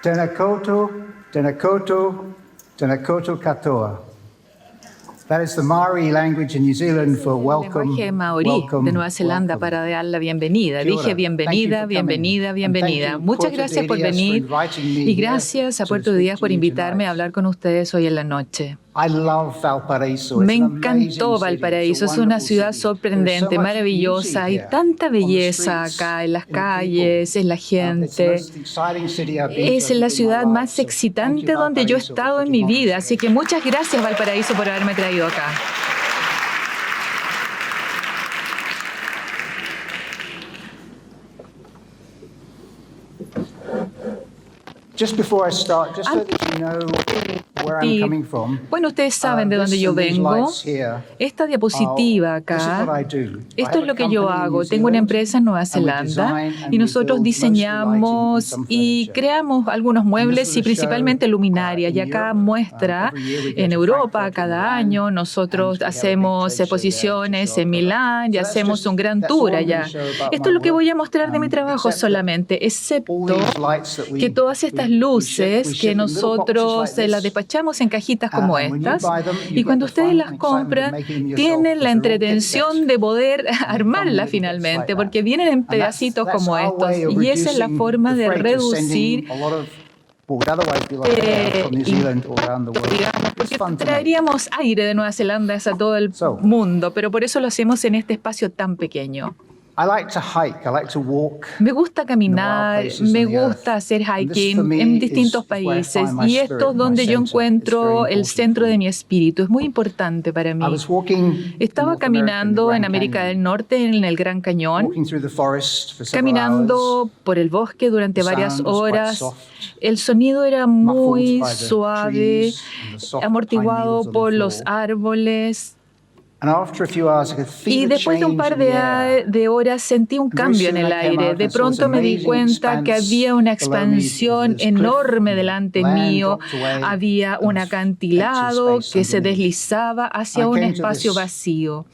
Tēnā koutou, tēnā koutou, tēnā koutou katoa. That is the Maori language in New Zealand for welcome, lenguaje maorí welcome, de Nueva Zelanda welcome. para dar la bienvenida. Kia ora. Dije bienvenida, Thank you for bienvenida, coming. And bienvenida. thank you, Muchas Puerto gracias por de Díaz, venir for inviting me y here gracias a to Puerto de speak Díaz to por you invitarme a tonight. hablar con ustedes hoy en la noche. I love Valparaiso. Me It's an encantó amazing city. Valparaíso, It's a es una wonderful ciudad city. There is so sorprendente, much maravillosa, beauty hay here tanta on the belleza streets, acá en las in the people. calles, en la It's the gente. most exciting city I've been to, Es I la think, in my ciudad life. más So thank you, excitante donde yo he Valparaiso, for estado en putting mi on vida, this así que muchas gracias Valparaíso por haberme traído acá. Just before I start, just so that you know where I'm coming from. Bueno, ustedes saben de dónde yo vengo. Esta diapositiva acá, esto es lo que yo hago. Tengo una empresa en Nueva Zelanda y nosotros diseñamos y creamos algunos muebles y principalmente luminarias. Y acá muestra en Europa cada año nosotros hacemos exposiciones en Milán y hacemos un gran tour allá. Esto es lo que voy a mostrar de mi trabajo solamente, excepto que todas estas luces que nosotros las despachamos en cajitas como estas, y cuando ustedes las compran, tienen la entretención de poder armarlas finalmente, porque vienen en pedacitos como estos, y esa es la forma de reducir, porque traeríamos aire de Nueva Zelanda a todo el mundo, pero por eso lo hacemos en este espacio tan pequeño. Me gusta caminar, me gusta hacer hiking en distintos países y esto es donde yo encuentro el centro de mi espíritu. Es muy importante para mí. Estaba caminando en América del Norte, en el Gran Cañón, caminando por el bosque durante varias horas. El sonido era muy suave, amortiguado por los árboles. Y después de un par de horas sentí un cambio en el aire. De pronto me di cuenta que había una expansión enorme delante mío. Había un acantilado que se deslizaba hacia un espacio vacío.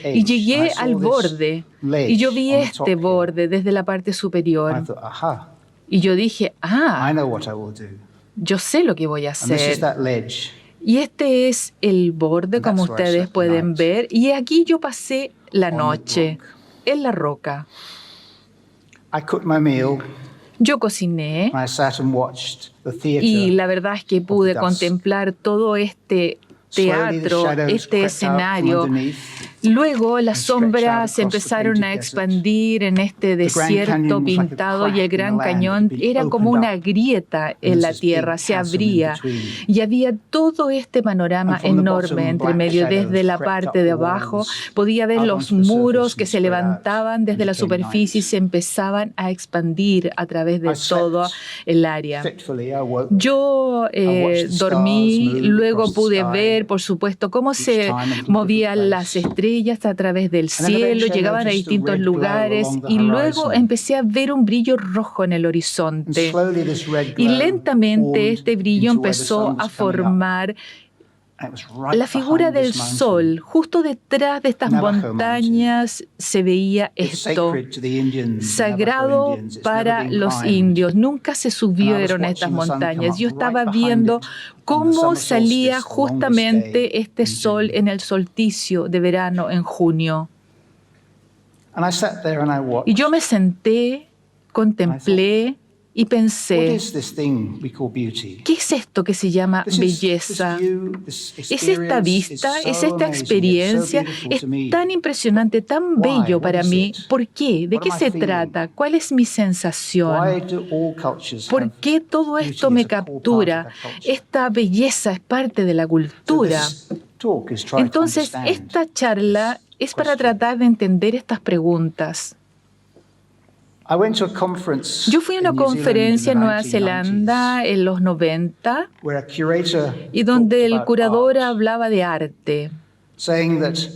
Y llegué al borde y yo vi este borde desde la parte superior. Y yo dije, yo sé lo que voy a hacer. Y este es el borde, como ustedes pueden ver. Y aquí yo pasé la noche, en la roca. Yo cociné y la verdad es que pude contemplar todo este teatro, este escenario. Luego las sombras se empezaron a expandir en este desierto pintado y el Gran Cañón era como una grieta en la tierra, se abría y había todo este panorama enorme entre medio. Desde la parte de abajo podía ver los muros que se levantaban desde la superficie y se empezaban a expandir a través de todo el área. Yo dormí, luego pude ver, por supuesto, cómo se movían las estrellas a través del cielo, llegaban a distintos lugares y luego empecé a ver un brillo rojo en el horizonte y lentamente este brillo empezó a formar la figura del sol. Justo detrás de estas montañas se veía esto, sagrado para los indios. Nunca se subieron a estas montañas. Yo estaba viendo cómo salía justamente este sol en el solsticio de verano en junio. Y yo me senté, contemplé y pensé, ¿qué es esto que se llama belleza? ¿Es esta vista? ¿Es esta experiencia? Es tan impresionante, tan bello para mí. ¿Por qué? ¿De qué se trata? ¿Cuál es mi sensación? ¿Por qué todo esto me captura? Esta belleza es parte de la cultura. Entonces, esta charla es para tratar de entender estas preguntas. Yo fui a una conferencia en Nueva Zelanda en los 90 y donde el curador hablaba de arte,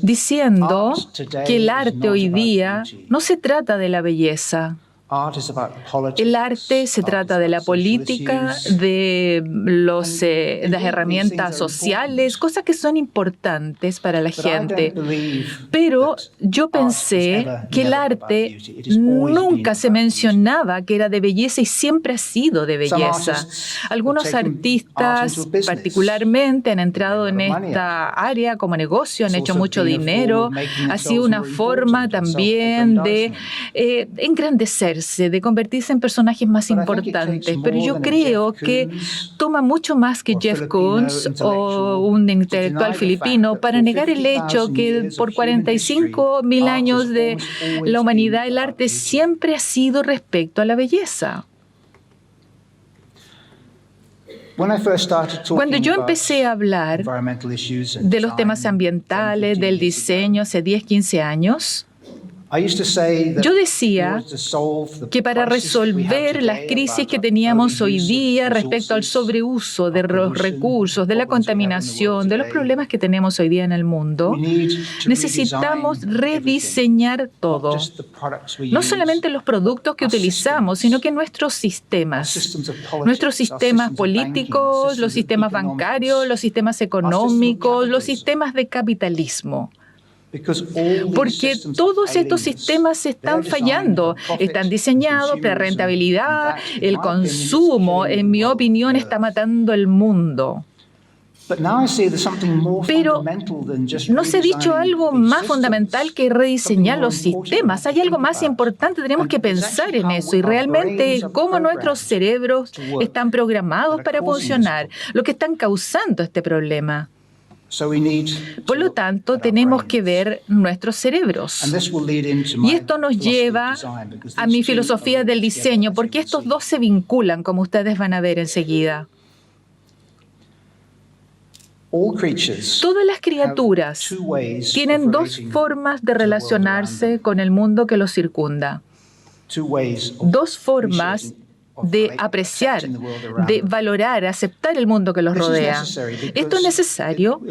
diciendo que el arte hoy día no se trata de la belleza. El arte se trata de la política, de las herramientas sociales, cosas que son importantes para la gente. Pero yo pensé que el arte nunca se mencionaba que era de belleza y siempre ha sido de belleza. Algunos artistas particularmente han entrado en esta área como negocio, han hecho mucho dinero. Ha sido una forma también de engrandecer, de convertirse en personajes más importantes. Pero yo creo que toma mucho más que Jeff Koons o un intelectual filipino para negar el hecho que por 45.000 años de la humanidad el arte siempre ha sido respecto a la belleza. Cuando yo empecé a hablar de los temas ambientales, del diseño hace 10, 15 años, yo decía que para resolver las crisis que teníamos hoy día respecto al sobreuso de los recursos, de la contaminación, de los problemas que tenemos hoy día en el mundo, necesitamos rediseñar todo. No solamente los productos que utilizamos, sino que nuestros sistemas políticos, los sistemas bancarios, los sistemas económicos, los sistemas de capitalismo. Porque todos estos sistemas están fallando, están diseñados para rentabilidad, el consumo, en mi opinión, está matando el mundo. Pero no se ha dicho algo más fundamental que rediseñar los sistemas. Hay algo más importante, tenemos que pensar en eso y realmente cómo nuestros cerebros están programados para funcionar, lo que están causando este problema. Por lo tanto, tenemos que ver nuestros cerebros. Y esto nos lleva a mi filosofía del diseño, porque estos dos se vinculan, como ustedes van a ver enseguida. Todas las criaturas tienen dos formas de relacionarse con el mundo que los circunda. Dos formas de apreciar, de valorar, aceptar el mundo que los rodea. Esto es necesario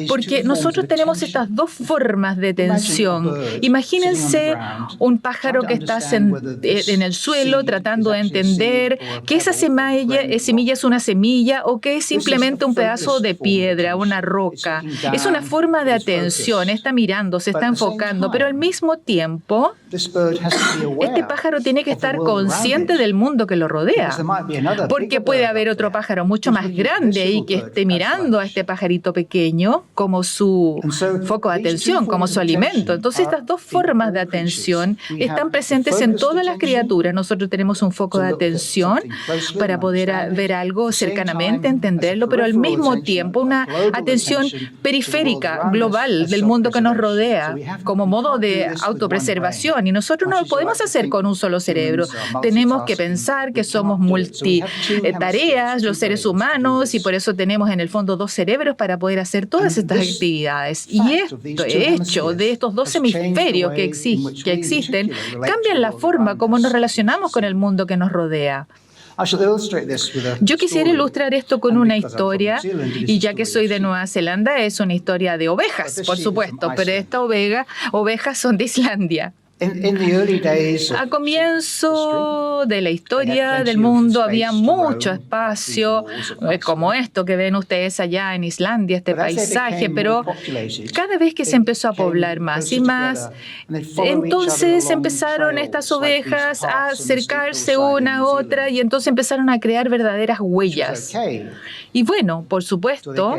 porque nosotros tenemos estas dos formas de atención. Imagínense un pájaro que está en el suelo tratando de entender que esa semilla es una semilla o que es simplemente un pedazo de piedra, una roca. Es una forma de atención, está mirando, se está enfocando, pero al mismo tiempo, este pájaro tiene que estar consciente del mundo que lo rodea, porque puede haber otro pájaro mucho más grande ahí que esté mirando a este pajarito pequeño como su foco de atención, como su alimento. Entonces, estas dos formas de atención están presentes en todas las criaturas. Nosotros tenemos un foco de atención para poder ver algo cercanamente, entenderlo, pero al mismo tiempo una atención periférica, global, del mundo que nos rodea, como modo de autopreservación. Y nosotros no lo podemos hacer con un solo cerebro. Tenemos que pensar que somos multitareas, los seres humanos, y por eso tenemos en el fondo dos cerebros para poder hacer todas estas actividades. Y esto, hecho de estos dos hemisferios que existen, cambian la forma como nos relacionamos con el mundo que nos rodea. Yo quisiera ilustrar esto con una historia, y ya que soy de Nueva Zelanda, es una historia de ovejas, por supuesto, pero estas ovejas son de Islandia. A comienzo de la historia del mundo había mucho espacio, como esto que ven ustedes allá en Islandia, este paisaje, pero cada vez que se empezó a poblar más y más, entonces empezaron estas ovejas a acercarse una a otra y entonces empezaron a crear verdaderas huellas. Y bueno, por supuesto,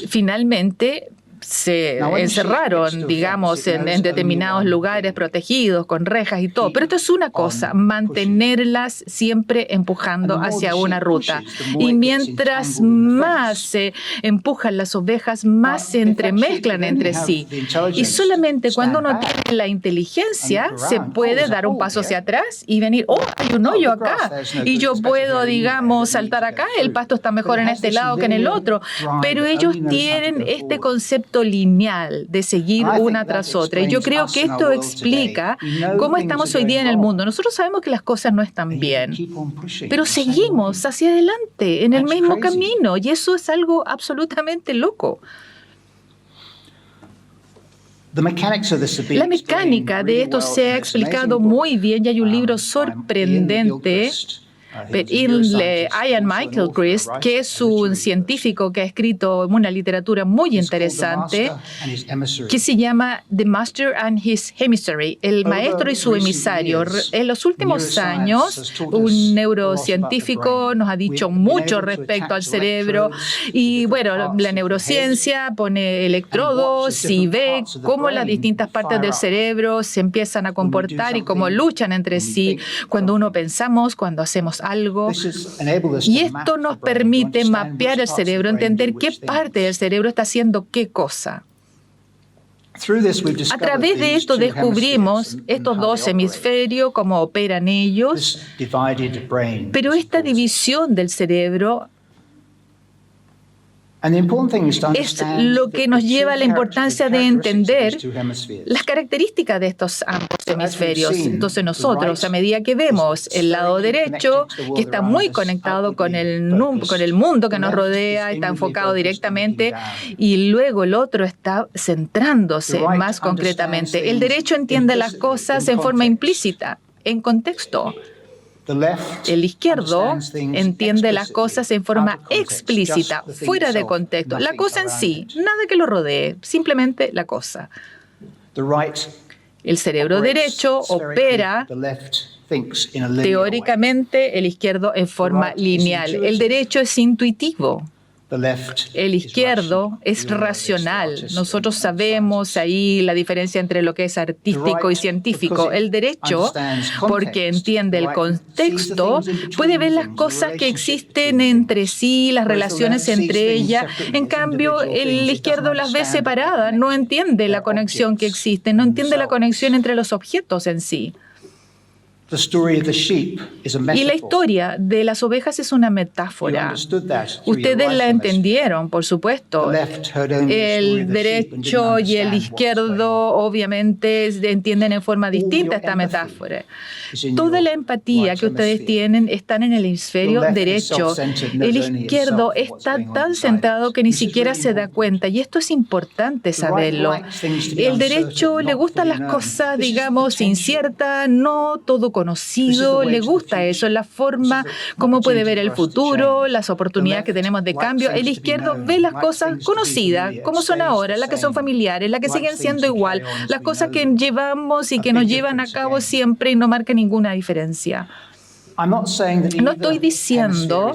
finalmente se encerraron, digamos, en determinados lugares protegidos, con rejas y todo. Pero esto es una cosa, mantenerlas siempre empujando hacia una ruta. Y mientras más se empujan las ovejas, más se entremezclan entre sí. Y solamente cuando uno tiene la inteligencia, se puede dar un paso hacia atrás y venir, oh, hay un hoyo acá. Y yo puedo, digamos, saltar acá, el pasto está mejor en este lado que en el otro. Pero ellos tienen este concepto lineal de seguir una tras otra. Y yo creo que esto explica cómo estamos hoy día en el mundo. Nosotros sabemos que las cosas no están bien, pero seguimos hacia adelante en el mismo camino y eso es algo absolutamente loco. La mecánica de esto se ha explicado muy bien y hay un libro sorprendente Ian Michael Christ, que es un científico que ha escrito una literatura muy interesante que se llama The Master and His Emissary, el maestro y su emisario. En los últimos años, un neurocientífico nos ha dicho mucho respecto al cerebro y bueno, la neurociencia pone electrodos y ve cómo las distintas partes del cerebro se empiezan a comportar y cómo luchan entre sí cuando pensamos, cuando hacemos algo. Y esto nos permite mapear el cerebro, entender qué parte del cerebro está haciendo qué cosa. A través de esto descubrimos estos dos hemisferios, cómo operan ellos, pero esta división del cerebro es lo que nos lleva a la importancia de entender las características de estos ambos hemisferios. Entonces nosotros, a medida que vemos el lado derecho, que está muy conectado con el mundo que nos rodea, está enfocado directamente, y luego el otro está centrándose más concretamente. El derecho entiende las cosas en forma implícita, en contexto. El izquierdo entiende las cosas en forma explícita, fuera de contexto. La cosa en sí, nada que lo rodee, simplemente la cosa. El cerebro derecho opera teóricamente, el izquierdo en forma lineal. El derecho es intuitivo. El izquierdo es racional. Nosotros sabemos ahí la diferencia entre lo que es artístico y científico. El derecho, porque entiende el contexto, puede ver las cosas que existen entre sí, las relaciones entre ellas. En cambio, el izquierdo las ve separadas, no entiende la conexión que existe, no entiende la conexión entre los objetos en sí. Y la historia de las ovejas es una metáfora. Ustedes la entendieron, por supuesto. El derecho y el izquierdo obviamente entienden en forma distinta esta metáfora. Toda la empatía que ustedes tienen están en el hemisferio derecho. El izquierdo está tan centrado que ni siquiera se da cuenta, y esto es importante saberlo. El derecho le gustan las cosas, digamos, inciertas, no todo conocido, le gusta eso, la forma como puede ver el futuro, las oportunidades que tenemos de cambio. El izquierdo ve las cosas conocidas, como son ahora, las que son familiares, las que siguen siendo igual, las cosas que llevamos y que nos llevan a cabo siempre y no marcan ninguna diferencia. No estoy diciendo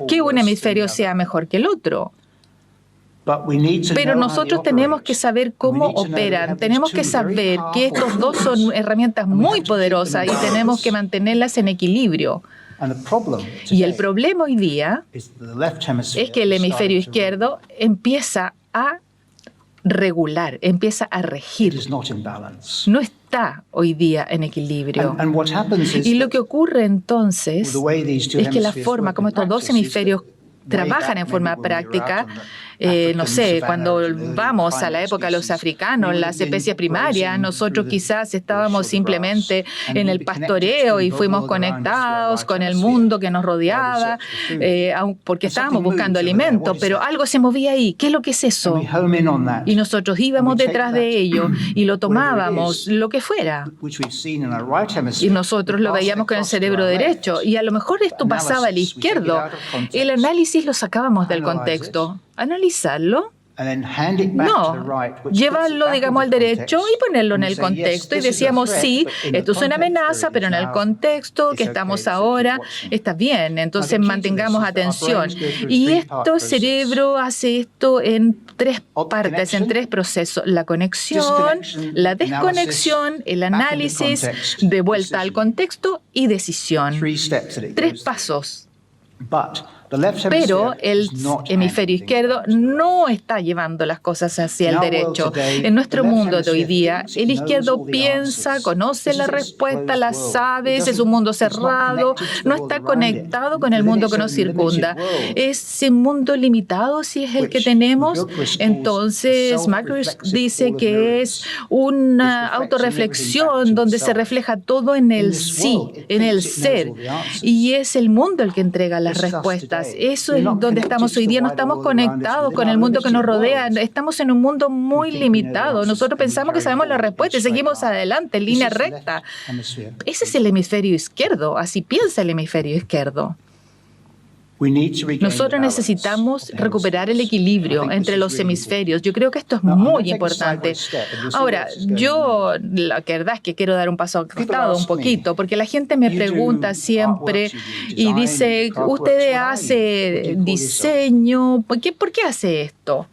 que un hemisferio sea mejor que el otro. Pero nosotros tenemos que saber cómo operan, tenemos que saber que estos dos son herramientas muy poderosas y tenemos que mantenerlas en equilibrio. Y el problema hoy día es que el hemisferio izquierdo empieza a regular, empieza a regir. No está hoy día en equilibrio. Y lo que ocurre entonces es que la forma como estos dos hemisferios trabajan en forma práctica, no sé, cuando vamos a la época de los africanos, las especies primarias, nosotros quizás estábamos simplemente en el pastoreo y fuimos conectados con el mundo que nos rodeaba, porque estábamos buscando alimento, pero algo se movía ahí. ¿Qué es lo que es eso? Y nosotros íbamos detrás de ello y lo tomábamos, lo que fuera. Y nosotros lo veíamos con el cerebro derecho. Y a lo mejor esto pasaba al izquierdo. El análisis lo sacábamos del contexto. Analizarlo. No, llevarlo, digamos, al derecho y ponerlo en el contexto. Y decíamos, sí, esto es una amenaza, pero en el contexto que estamos ahora está bien. Entonces mantengamos atención. Y el cerebro hace esto en tres partes, en tres procesos. La conexión, la desconexión, el análisis, de vuelta al contexto y decisión. 3 pasos. Pero el hemisferio izquierdo no está llevando las cosas hacia el derecho. En nuestro mundo de hoy día, el izquierdo piensa, conoce la respuesta, la sabe, es un mundo cerrado, no está conectado con el mundo que nos circunda. Ese mundo limitado, si es el que tenemos, entonces Marcus dice que es una autorreflexión donde se refleja todo en el sí, en el ser, y es el mundo el que entrega las respuestas. cosas. Eso es donde estamos hoy día. No estamos conectados con el mundo que nos rodea. Estamos en un mundo muy limitado. Nosotros pensamos que sabemos la respuesta y seguimos adelante en línea recta. Ese es el hemisferio izquierdo. Así piensa el hemisferio izquierdo. Nosotros necesitamos recuperar el equilibrio entre los hemisferios. Yo creo que esto es muy importante. Ahora, yo la verdad es que quiero dar un paso al costado un poquito, porque la gente me pregunta siempre y dice, usted hace diseño, ¿por qué hace esto?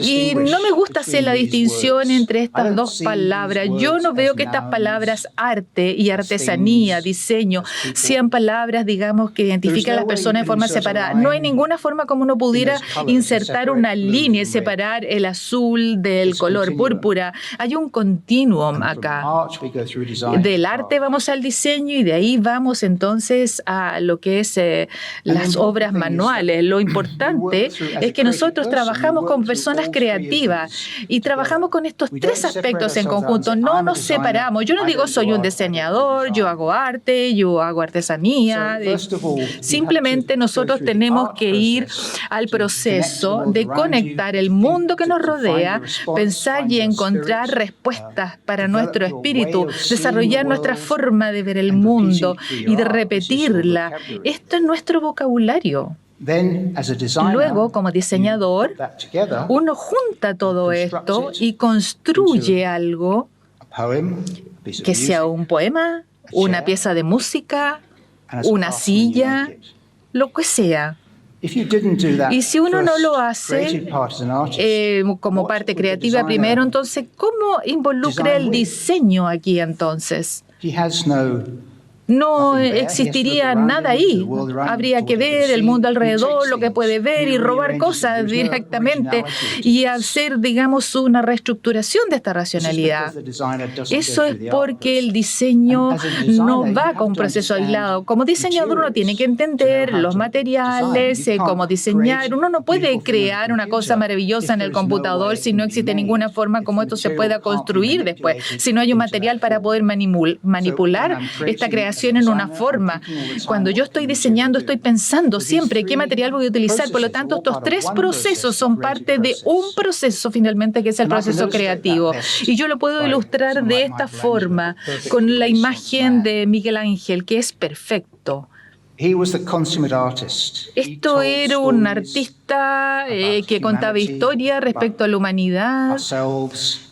Y no me gusta hacer la distinción entre estas dos palabras. Yo no veo que estas palabras arte y artesanía, diseño, sean palabras, digamos, que identifican a las personas de forma separada. No hay ninguna forma como uno pudiera insertar una línea y separar el azul del color púrpura. Hay un continuum acá. Del arte vamos al diseño y de ahí vamos entonces a lo que es las obras manuales. Lo importante es que nosotros trabajamos con personas creativas y trabajamos con estos tres aspectos en conjunto. No nos separamos. Yo no digo soy un diseñador, yo hago arte, yo hago artesanía. Simplemente nosotros tenemos que ir al proceso de conectar el mundo que nos rodea, pensar y encontrar respuestas para nuestro espíritu, desarrollar nuestra forma de ver el mundo y de repetirla. Esto es nuestro vocabulario. Luego, como diseñador, uno junta todo esto y construye algo que sea un poema, una pieza de música, una silla, lo que sea. Y si uno no lo hace como parte creativa primero, entonces, ¿cómo involucra el diseño aquí entonces? No existiría nada ahí. Habría que ver el mundo alrededor, lo que puede ver y robar cosas directamente y hacer, digamos, una reestructuración de esta racionalidad. Eso es porque el diseño no va con un proceso aislado. Como diseñador uno tiene que entender los materiales, cómo diseñar. Uno no puede crear una cosa maravillosa en el computador si no existe ninguna forma como esto se pueda construir después. Si no hay un material para poder manipular esta creación en una forma. Cuando yo estoy diseñando, estoy pensando siempre qué material voy a utilizar. Por lo tanto, estos tres procesos son parte de un proceso finalmente que es el proceso creativo. Y yo lo puedo ilustrar de esta forma con la imagen de Miguel Ángel, que es perfecto. Esto era un artista que contaba historias respecto a la humanidad,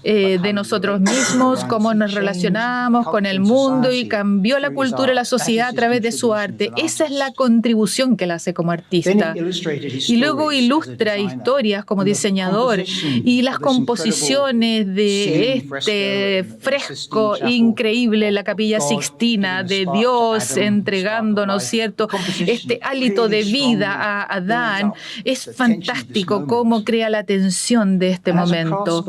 de nosotros mismos, cómo nos relacionamos con el mundo y cambió la cultura y la sociedad a través de su arte. Esa es la contribución que él hace como artista. Y luego ilustra historias como diseñador y las composiciones de este fresco increíble, la Capilla Sixtina, de Dios entregándonos, ¿cierto?, este hálito de vida a Adán. Es fantástico cómo crea la tensión de este momento.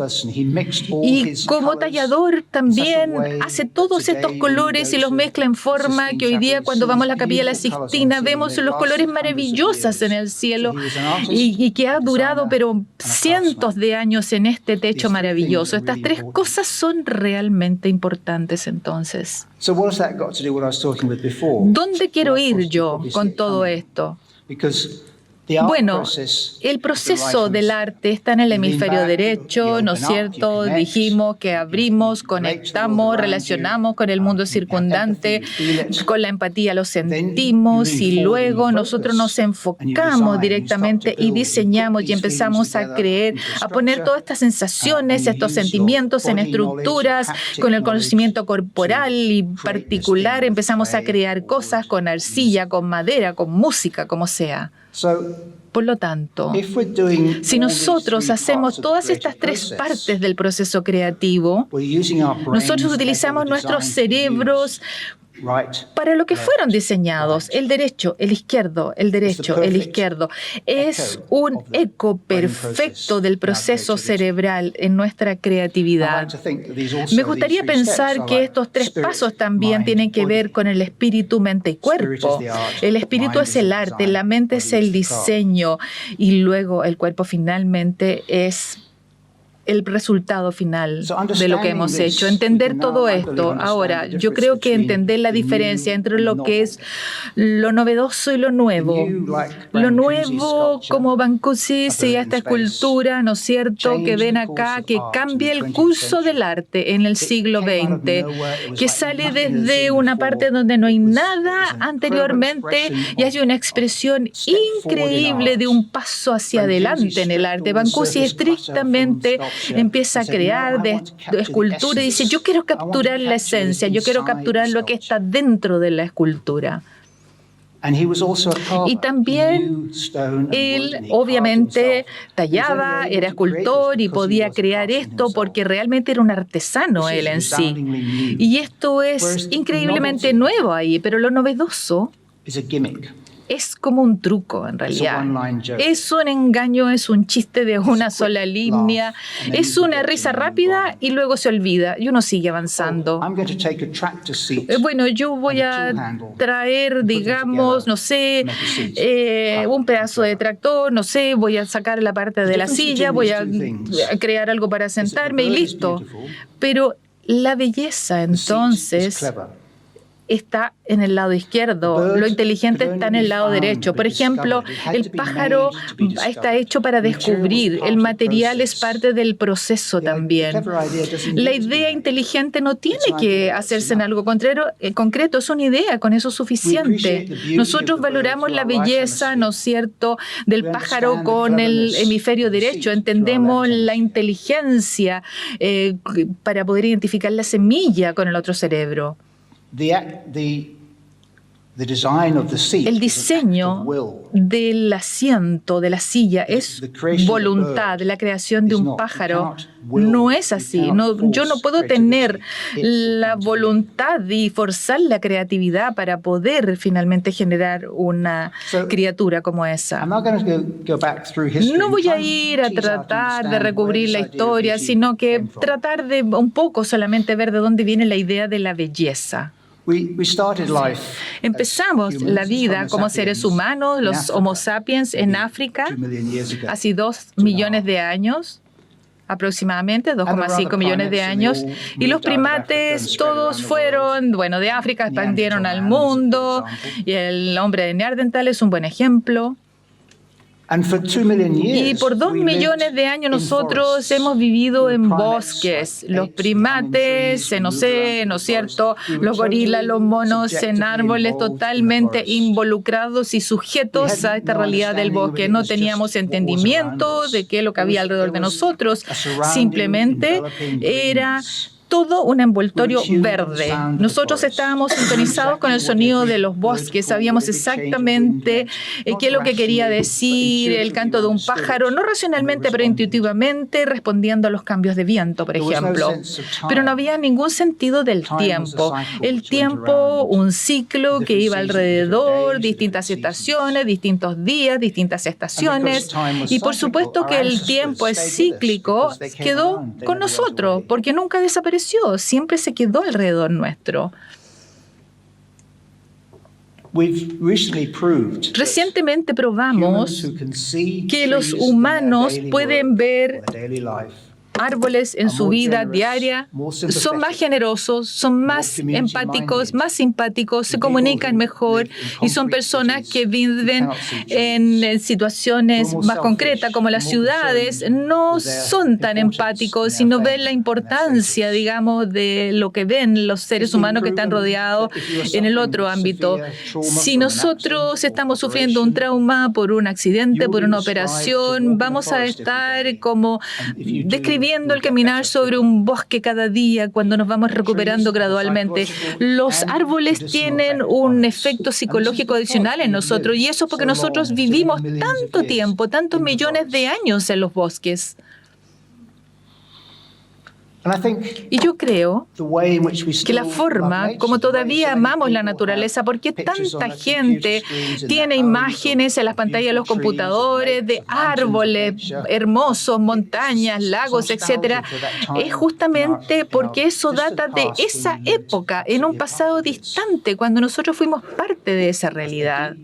Y como tallador también hace todos estos colores y los mezcla en forma que hoy día cuando vamos a la Capilla de la Sixtina vemos los colores maravillosos en el cielo y que ha durado pero cientos de años en este techo maravilloso. Estas tres cosas son realmente importantes entonces. ¿Dónde quiero ir yo con todo esto? Bueno, el proceso del arte está en el hemisferio derecho, ¿no es cierto? Dijimos que abrimos, conectamos, relacionamos con el mundo circundante, con la empatía lo sentimos y luego nosotros nos enfocamos directamente y diseñamos y empezamos a creer, a poner todas estas sensaciones, estos sentimientos en estructuras, con el conocimiento corporal y particular, empezamos a crear cosas con arcilla, con madera, con música, como sea. Por lo tanto, si nosotros hacemos todas estas tres partes del proceso creativo, nosotros utilizamos nuestros cerebros para lo que fueron diseñados. El derecho, el izquierdo, el derecho, el izquierdo. Es un eco perfecto del proceso cerebral en nuestra creatividad. Me gustaría pensar que estos tres pasos también tienen que ver con el espíritu, mente y cuerpo. El espíritu es el arte, la mente es el diseño y luego el cuerpo finalmente es el resultado final de lo que hemos hecho. Entender todo esto. Ahora, yo creo que entender la diferencia entre lo que es lo novedoso y lo nuevo. Lo nuevo, como Brancusi, y esta escultura, ¿no es cierto?, que ven acá, que cambia el curso del arte en el siglo XX, que sale desde una parte donde no hay nada anteriormente y hay una expresión increíble de un paso hacia adelante en el arte. Brancusi estrictamente empieza a crear de escultura y dice, yo quiero capturar la esencia, yo quiero capturar lo que está dentro de la escultura. Y también él obviamente tallaba, era escultor y podía crear esto porque realmente era un artesano él en sí. Y esto es increíblemente nuevo ahí, pero lo novedoso es como un truco, en realidad. Es un engaño, es un chiste de una sola línea, es una risa rápida y luego se olvida y uno sigue avanzando. Bueno, yo voy a traer, digamos, no sé, un pedazo de tractor, no sé, voy a sacar la parte de la silla, voy a crear algo para sentarme y listo. Pero la belleza, entonces, está en el lado izquierdo, lo inteligente está en el lado derecho. Por ejemplo, el pájaro está hecho para descubrir, el material es parte del proceso también. La idea inteligente no tiene que hacerse en algo concreto, es una idea, con eso es suficiente. Nosotros valoramos la belleza, ¿no es cierto?, del pájaro con el hemisferio derecho, entendemos la inteligencia para poder identificar la semilla con el otro cerebro. El diseño del asiento, de la silla, es voluntad. La creación de un pájaro no es así. Yo no puedo tener la voluntad y forzar la creatividad para poder finalmente generar una criatura como esa. No voy a ir a tratar de recubrir la historia, sino que tratar de un poco solamente ver de dónde viene la idea de la belleza. Empezamos la vida como seres humanos, los Homo sapiens, en África, hace 2 millones de años, aproximadamente 2,5 millones de años, y los primates todos fueron, de África expandieron al mundo, y el hombre de Neandertal es un buen ejemplo. Y por 2 millones de años nosotros hemos vivido en bosques. Los primates, ¿no es cierto?, los gorilas, los monos en árboles, totalmente involucrados y sujetos a esta realidad del bosque. No teníamos entendimiento de qué es lo que había alrededor de nosotros. Simplemente era todo un envoltorio verde. Nosotros estábamos sintonizados con el sonido de los bosques, sabíamos exactamente qué es lo que quería decir el canto de un pájaro, no racionalmente, pero intuitivamente, respondiendo a los cambios de viento, por ejemplo. Pero no había ningún sentido del tiempo. El tiempo, un ciclo que iba alrededor, distintas estaciones, distintos días, distintas estaciones. Y por supuesto que el tiempo es cíclico, quedó con nosotros, porque nunca desapareció. Siempre se quedó alrededor nuestro. Recientemente probamos que los humanos pueden ver árboles en su vida diaria, son más generosos, son más empáticos, más simpáticos, se comunican mejor y son personas que viven en situaciones más concretas, como las ciudades, no son tan empáticos y no ven la importancia, digamos, de lo que ven los seres humanos que están rodeados en el otro ámbito. Si nosotros estamos sufriendo un trauma por un accidente, por una operación, vamos a estar como describiendo el caminar sobre un bosque cada día cuando nos vamos recuperando gradualmente. Los árboles tienen un efecto psicológico adicional en nosotros y eso porque nosotros vivimos tanto tiempo, tantos millones de años en los bosques. Y yo creo que la forma como todavía amamos la naturaleza, porque tanta gente tiene imágenes en las pantallas de los computadores de árboles hermosos, montañas, lagos, etcétera, es justamente porque eso data de esa época, en un pasado distante, cuando nosotros fuimos parte de esa realidad.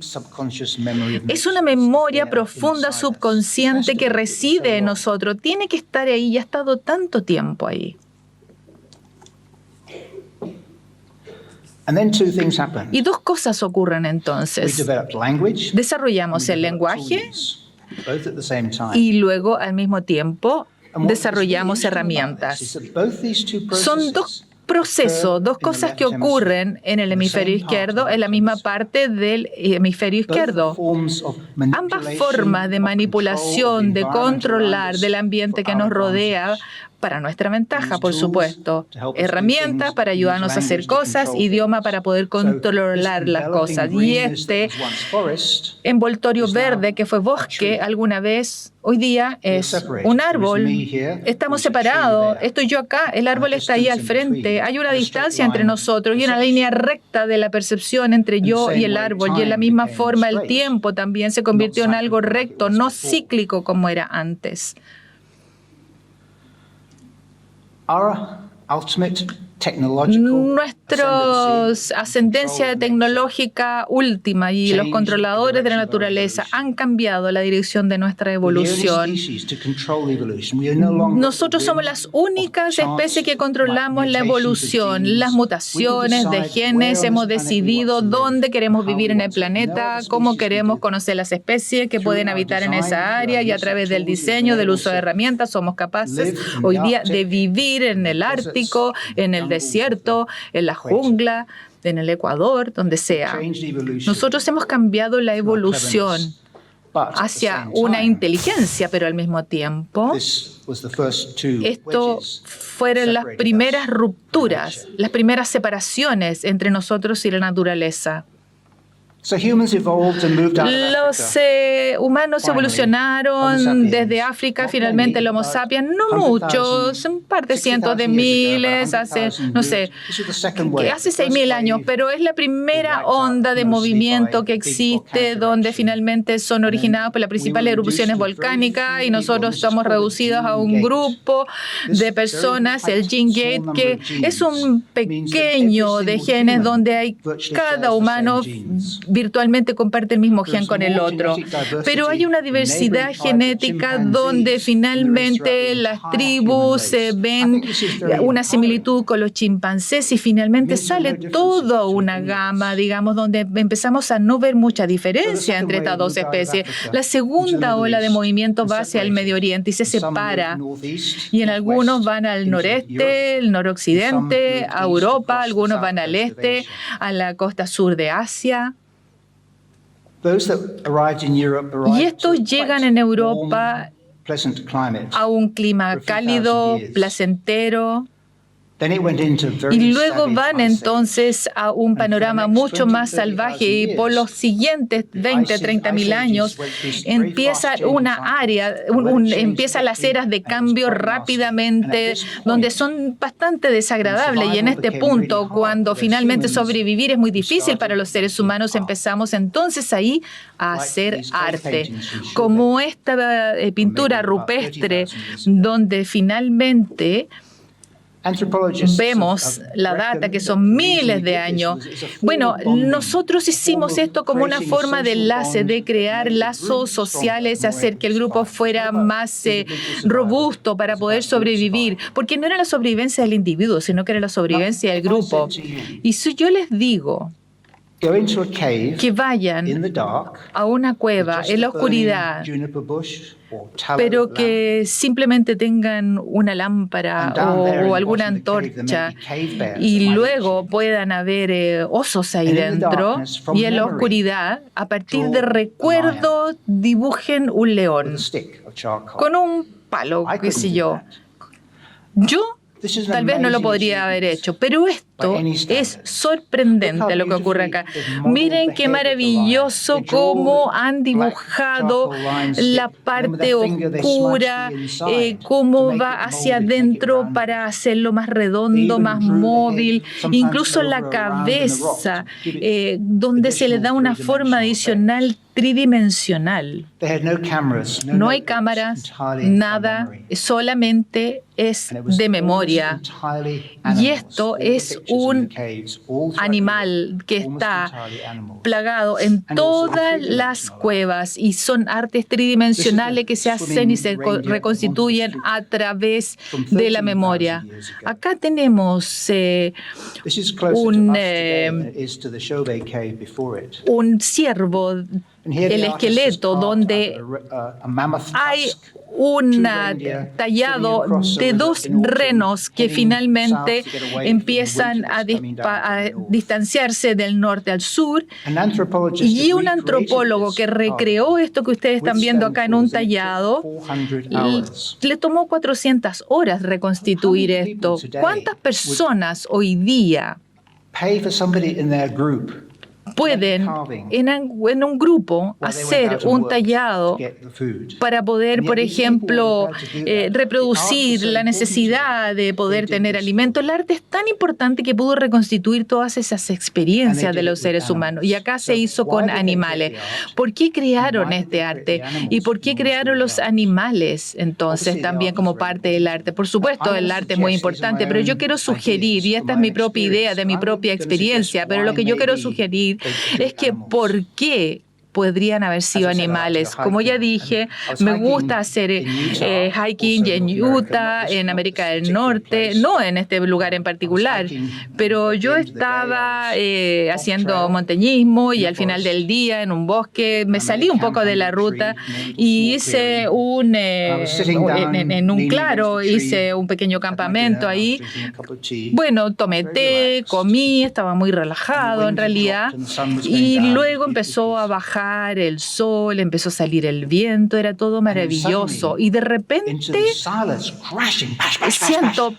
Es una memoria profunda subconsciente que reside en nosotros. Tiene que estar ahí y ha estado tanto tiempo ahí. Y dos cosas ocurren entonces. Desarrollamos el lenguaje y luego al mismo tiempo desarrollamos herramientas. Son dos procesos, dos cosas que ocurren en el hemisferio izquierdo, en la misma parte del hemisferio izquierdo. Ambas formas de manipulación, de controlar del ambiente que nos rodea, para nuestra ventaja, por supuesto. Herramientas para ayudarnos a hacer cosas, idioma para poder controlar las cosas. Y este envoltorio verde que fue bosque alguna vez, hoy día es un árbol. Estamos separados. Estoy yo acá, el árbol está ahí al frente. Hay una distancia entre nosotros y una línea recta de la percepción entre yo y el árbol. Y en la misma forma el tiempo también se convirtió en algo recto, no cíclico como era antes. Nuestra ascendencia tecnológica última y los controladores de la naturaleza han cambiado la dirección de nuestra evolución. Nosotros somos las únicas especies que controlamos la evolución, las mutaciones de genes. Hemos decidido dónde queremos vivir en el planeta, cómo queremos conocer las especies que pueden habitar en esa área, y a través del diseño, del uso de herramientas, somos capaces hoy día de vivir en el Ártico, en el desierto, en la jungla, en el Ecuador, donde sea. Nosotros hemos cambiado la evolución hacia una inteligencia, pero al mismo tiempo, esto fueron las primeras rupturas, las primeras separaciones entre nosotros y la naturaleza. Los humanos evolucionaron desde África, finalmente el Homo sapiens, no muchos, un par de cientos de miles, hace 6.000 años, pero es la primera onda de movimiento que existe, donde finalmente son originados por las principales erupciones volcánicas, y nosotros somos reducidos a un grupo de personas, el Gene Gate, que es un pequeño de genes donde hay cada humano virtualmente comparte el mismo gen con el otro. Pero hay una diversidad genética donde finalmente las tribus ven una similitud con los chimpancés, y finalmente sale toda una gama, digamos, donde empezamos a no ver mucha diferencia entre estas dos especies. La segunda ola de movimiento va hacia el Medio Oriente y se separa. Y en algunos van al noreste, el noroccidente, a Europa, algunos van al este, a la costa sur de Asia. Y estos llegan en Europa a un clima cálido, placentero, y luego van entonces a un panorama mucho más salvaje, y por los siguientes 20, 30 mil años empieza empiezan las eras de cambio rápidamente, donde son bastante desagradables, y en este punto, cuando finalmente sobrevivir es muy difícil para los seres humanos, empezamos entonces ahí a hacer arte, como esta pintura rupestre, donde finalmente vemos la data, que son miles de años. Bueno, nosotros hicimos esto como una forma de enlace, de crear lazos sociales, hacer que el grupo fuera más robusto para poder sobrevivir, porque no era la sobrevivencia del individuo, sino que era la sobrevivencia del grupo. Y si yo les digo que vayan a una cueva en la oscuridad, pero que simplemente tengan una lámpara o alguna antorcha, y luego puedan haber osos ahí dentro, y en la oscuridad, a partir de recuerdos, dibujen un león con un palo, qué sé yo. Yo tal vez no lo podría haber hecho, pero esto es sorprendente lo que ocurre acá. Miren qué maravilloso cómo han dibujado la parte oscura, cómo va hacia adentro para hacerlo más redondo, más móvil, incluso la cabeza, donde se le da una forma adicional tridimensional. No hay cámaras, nada, solamente es de memoria. Y esto es un animal que está plagado en todas las cuevas y son artes tridimensionales que se hacen y se reconstituyen a través de la memoria. Acá tenemos un ciervo, el esqueleto, donde hay un tallado de dos renos que finalmente empiezan a distanciarse del norte al sur, y un antropólogo que recreó esto que ustedes están viendo acá en un tallado, le tomó 400 horas reconstituir esto. ¿Cuántas personas hoy día pueden en un grupo hacer un tallado para poder, por ejemplo, reproducir la necesidad de poder tener alimento? El arte es tan importante que pudo reconstituir todas esas experiencias de los seres humanos. Y acá se hizo con animales. ¿Por qué crearon este arte? ¿Y por qué crearon los animales entonces también como parte del arte? Por supuesto, el arte es muy importante, pero yo quiero sugerir, y esta es mi propia idea de mi propia experiencia, pero lo que yo quiero sugerir es que ¿por qué podrían haber sido animales? Como ya dije, me gusta hacer hiking en Utah, en América del Norte, no en este lugar en particular, pero yo estaba haciendo montañismo y al final del día en un bosque me salí un poco de la ruta y hice en un claro, hice un pequeño campamento ahí. Bueno, tomé té, comí, estaba muy relajado en realidad, y luego empezó a bajar el sol, empezó a salir el viento, era todo maravilloso, y de repente siento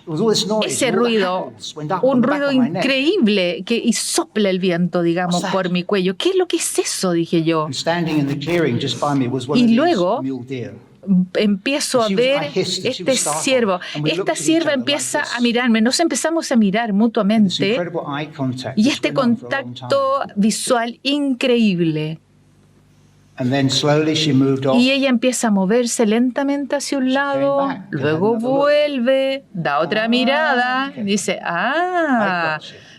ese ruido, un ruido increíble y sopla el viento, digamos, por mi cuello. ¿Qué es lo que es eso?, dije yo. Y luego empiezo a ver este ciervo. Esta cierva empieza a mirarme, nos empezamos a mirar mutuamente, y este contacto visual increíble. Y ella empieza a moverse lentamente hacia un lado, luego vuelve, da otra mirada, dice,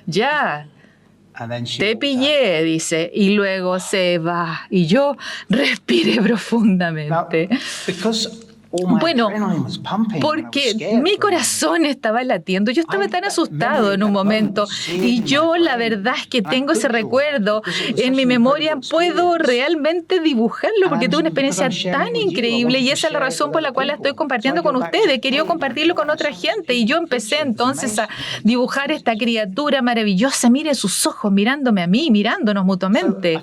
ya, te pillé, dice, y luego se va. Y yo respiré profundamente. Bueno, porque mi corazón estaba latiendo, yo estaba tan asustado en un momento, y yo la verdad es que tengo ese recuerdo en mi memoria, puedo realmente dibujarlo porque tuve una experiencia tan increíble, y esa es la razón por la cual la estoy compartiendo con ustedes. Quería compartirlo con otra gente, y yo empecé entonces a dibujar esta criatura maravillosa. Miren sus ojos mirándome a mí, mirándonos mutuamente.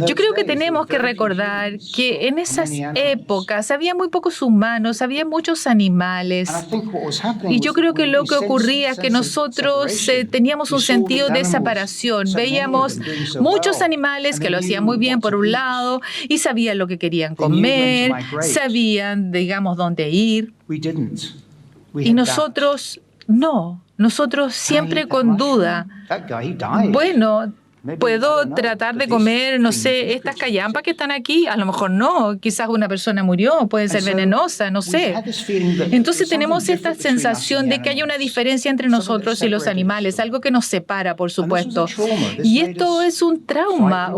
Yo creo que tenemos que recordar que en esas épocas había muy pocos humanos, había muchos animales, y yo creo que lo que ocurría es que nosotros teníamos un sentido de separación. Veíamos muchos animales que lo hacían muy bien por un lado y sabían lo que querían comer, sabían, digamos, dónde ir, y nosotros no, nosotros siempre con duda. Bueno, ¿puedo tratar de comer, no sé, estas callampas que están aquí? A lo mejor no, quizás una persona murió, puede ser venenosa, no sé. Entonces tenemos esta sensación de que hay una diferencia entre nosotros y los animales, algo que nos separa, por supuesto. Y esto es un trauma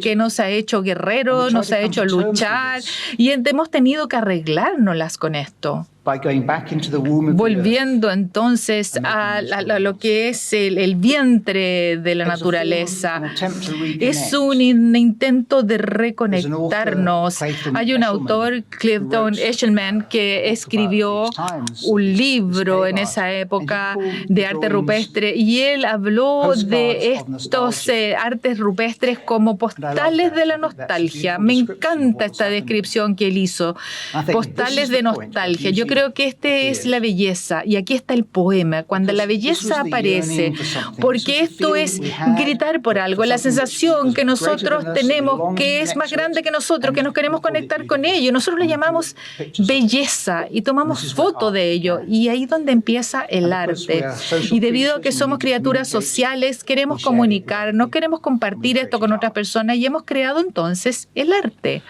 que nos ha hecho guerreros, nos ha hecho luchar, y hemos tenido que arreglárnoslas con esto. Volviendo entonces a lo que es el vientre de la naturaleza, es un intento de reconectarnos. Hay un autor, Clifton Echelman, que escribió un libro en esa época de arte rupestre, y él habló de estos artes rupestres como postales de la nostalgia. Me encanta esta descripción que él hizo, postales de nostalgia. Yo creo creo que es la belleza, y aquí está el poema, cuando la belleza aparece, porque esto es gritar por algo, la sensación que nosotros tenemos que es más grande que nosotros, que nos queremos conectar con ello. Nosotros le llamamos belleza y tomamos foto de ello, y ahí es donde empieza el arte. Y debido a que somos criaturas sociales, queremos comunicar, no queremos compartir esto con otras personas, y hemos creado entonces el arte.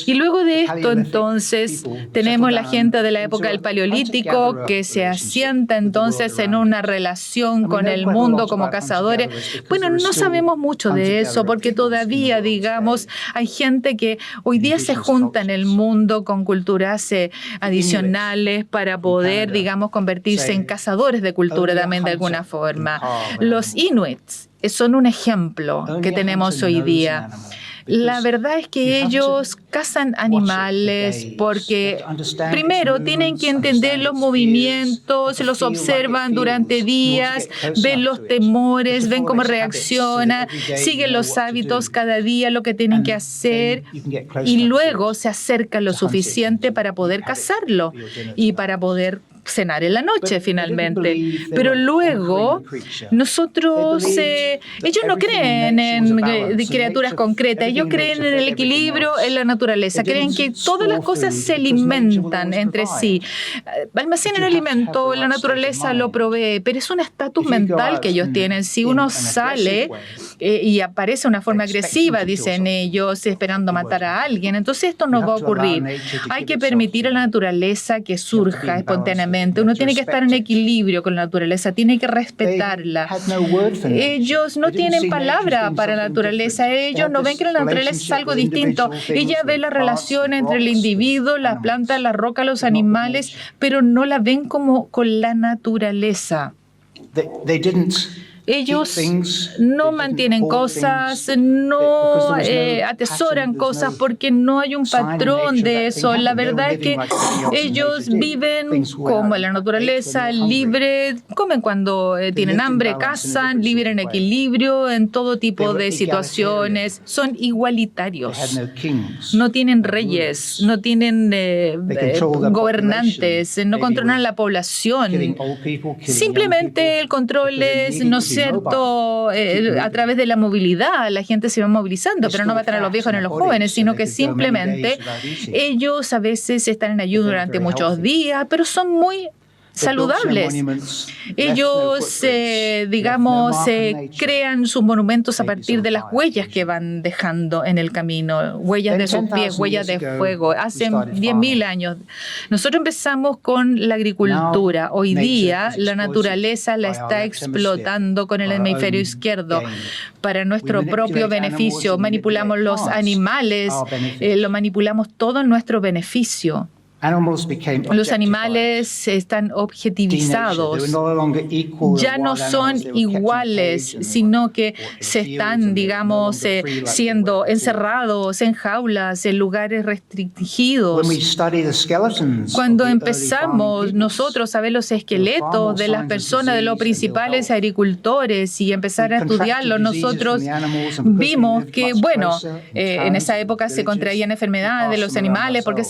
Y luego de esto, entonces, tenemos la gente de la época del Paleolítico que se asienta entonces en una relación con el mundo como cazadores. Bueno, no sabemos mucho de eso porque todavía, digamos, hay gente que hoy día se junta en el mundo con culturas adicionales para poder, digamos, convertirse en cazadores de cultura también de alguna forma. Los Inuits son un ejemplo que tenemos hoy día. La verdad es que ellos cazan animales porque primero tienen que entender los movimientos, los observan durante días, ven los temores, ven cómo reacciona, siguen los hábitos cada día, lo que tienen que hacer, y luego se acercan lo suficiente para poder cazarlo y para poder cenar en la noche finalmente. Pero luego nosotros, ellos no creen en criaturas concretas, ellos creen en el equilibrio en la naturaleza, creen que todas las cosas se alimentan entre sí, almacenan alimento, la naturaleza lo provee, pero es un estatus mental que ellos tienen. Si uno sale y aparece de una forma agresiva, dicen ellos, esperando matar a alguien, entonces esto no va a ocurrir. Hay que permitir a la naturaleza que surja espontáneamente. Uno tiene que estar en equilibrio con la naturaleza, tiene que respetarla. Ellos no tienen palabra para la naturaleza, ellos no ven que la naturaleza es algo distinto. Ella ve la relación entre el individuo, las plantas, la roca, los animales, pero no la ven como con la naturaleza. Ellos no mantienen cosas, no atesoran cosas porque no hay un patrón de eso. La verdad es que ellos viven como en la naturaleza, libre, comen cuando tienen hambre, cazan, libre en equilibrio en todo tipo de situaciones. Son igualitarios. No tienen reyes, no tienen gobernantes, no controlan la población. Simplemente el control es, no sé, ¿cierto? A través de la movilidad, la gente se va movilizando, pero no matan a los viejos ni a los jóvenes, sino que simplemente ellos a veces están en ayuno durante muchos días, pero son muy saludables. Ellos, digamos, crean sus monumentos a partir de las huellas que van dejando en el camino, huellas de sus pies, huellas de fuego. Hace 10.000 años. Nosotros empezamos con la agricultura. Hoy día la naturaleza la está explotando con el hemisferio izquierdo para nuestro propio beneficio. Manipulamos los animales, lo manipulamos todo en nuestro beneficio. Los animales están objetivizados, ya no son iguales, sino que se están, digamos, siendo encerrados en jaulas, en lugares restringidos. Cuando empezamos nosotros a ver los esqueletos de las personas, de los principales agricultores, y empezar a estudiarlos, nosotros vimos que, bueno, en esa época se contraían enfermedades de los animales porque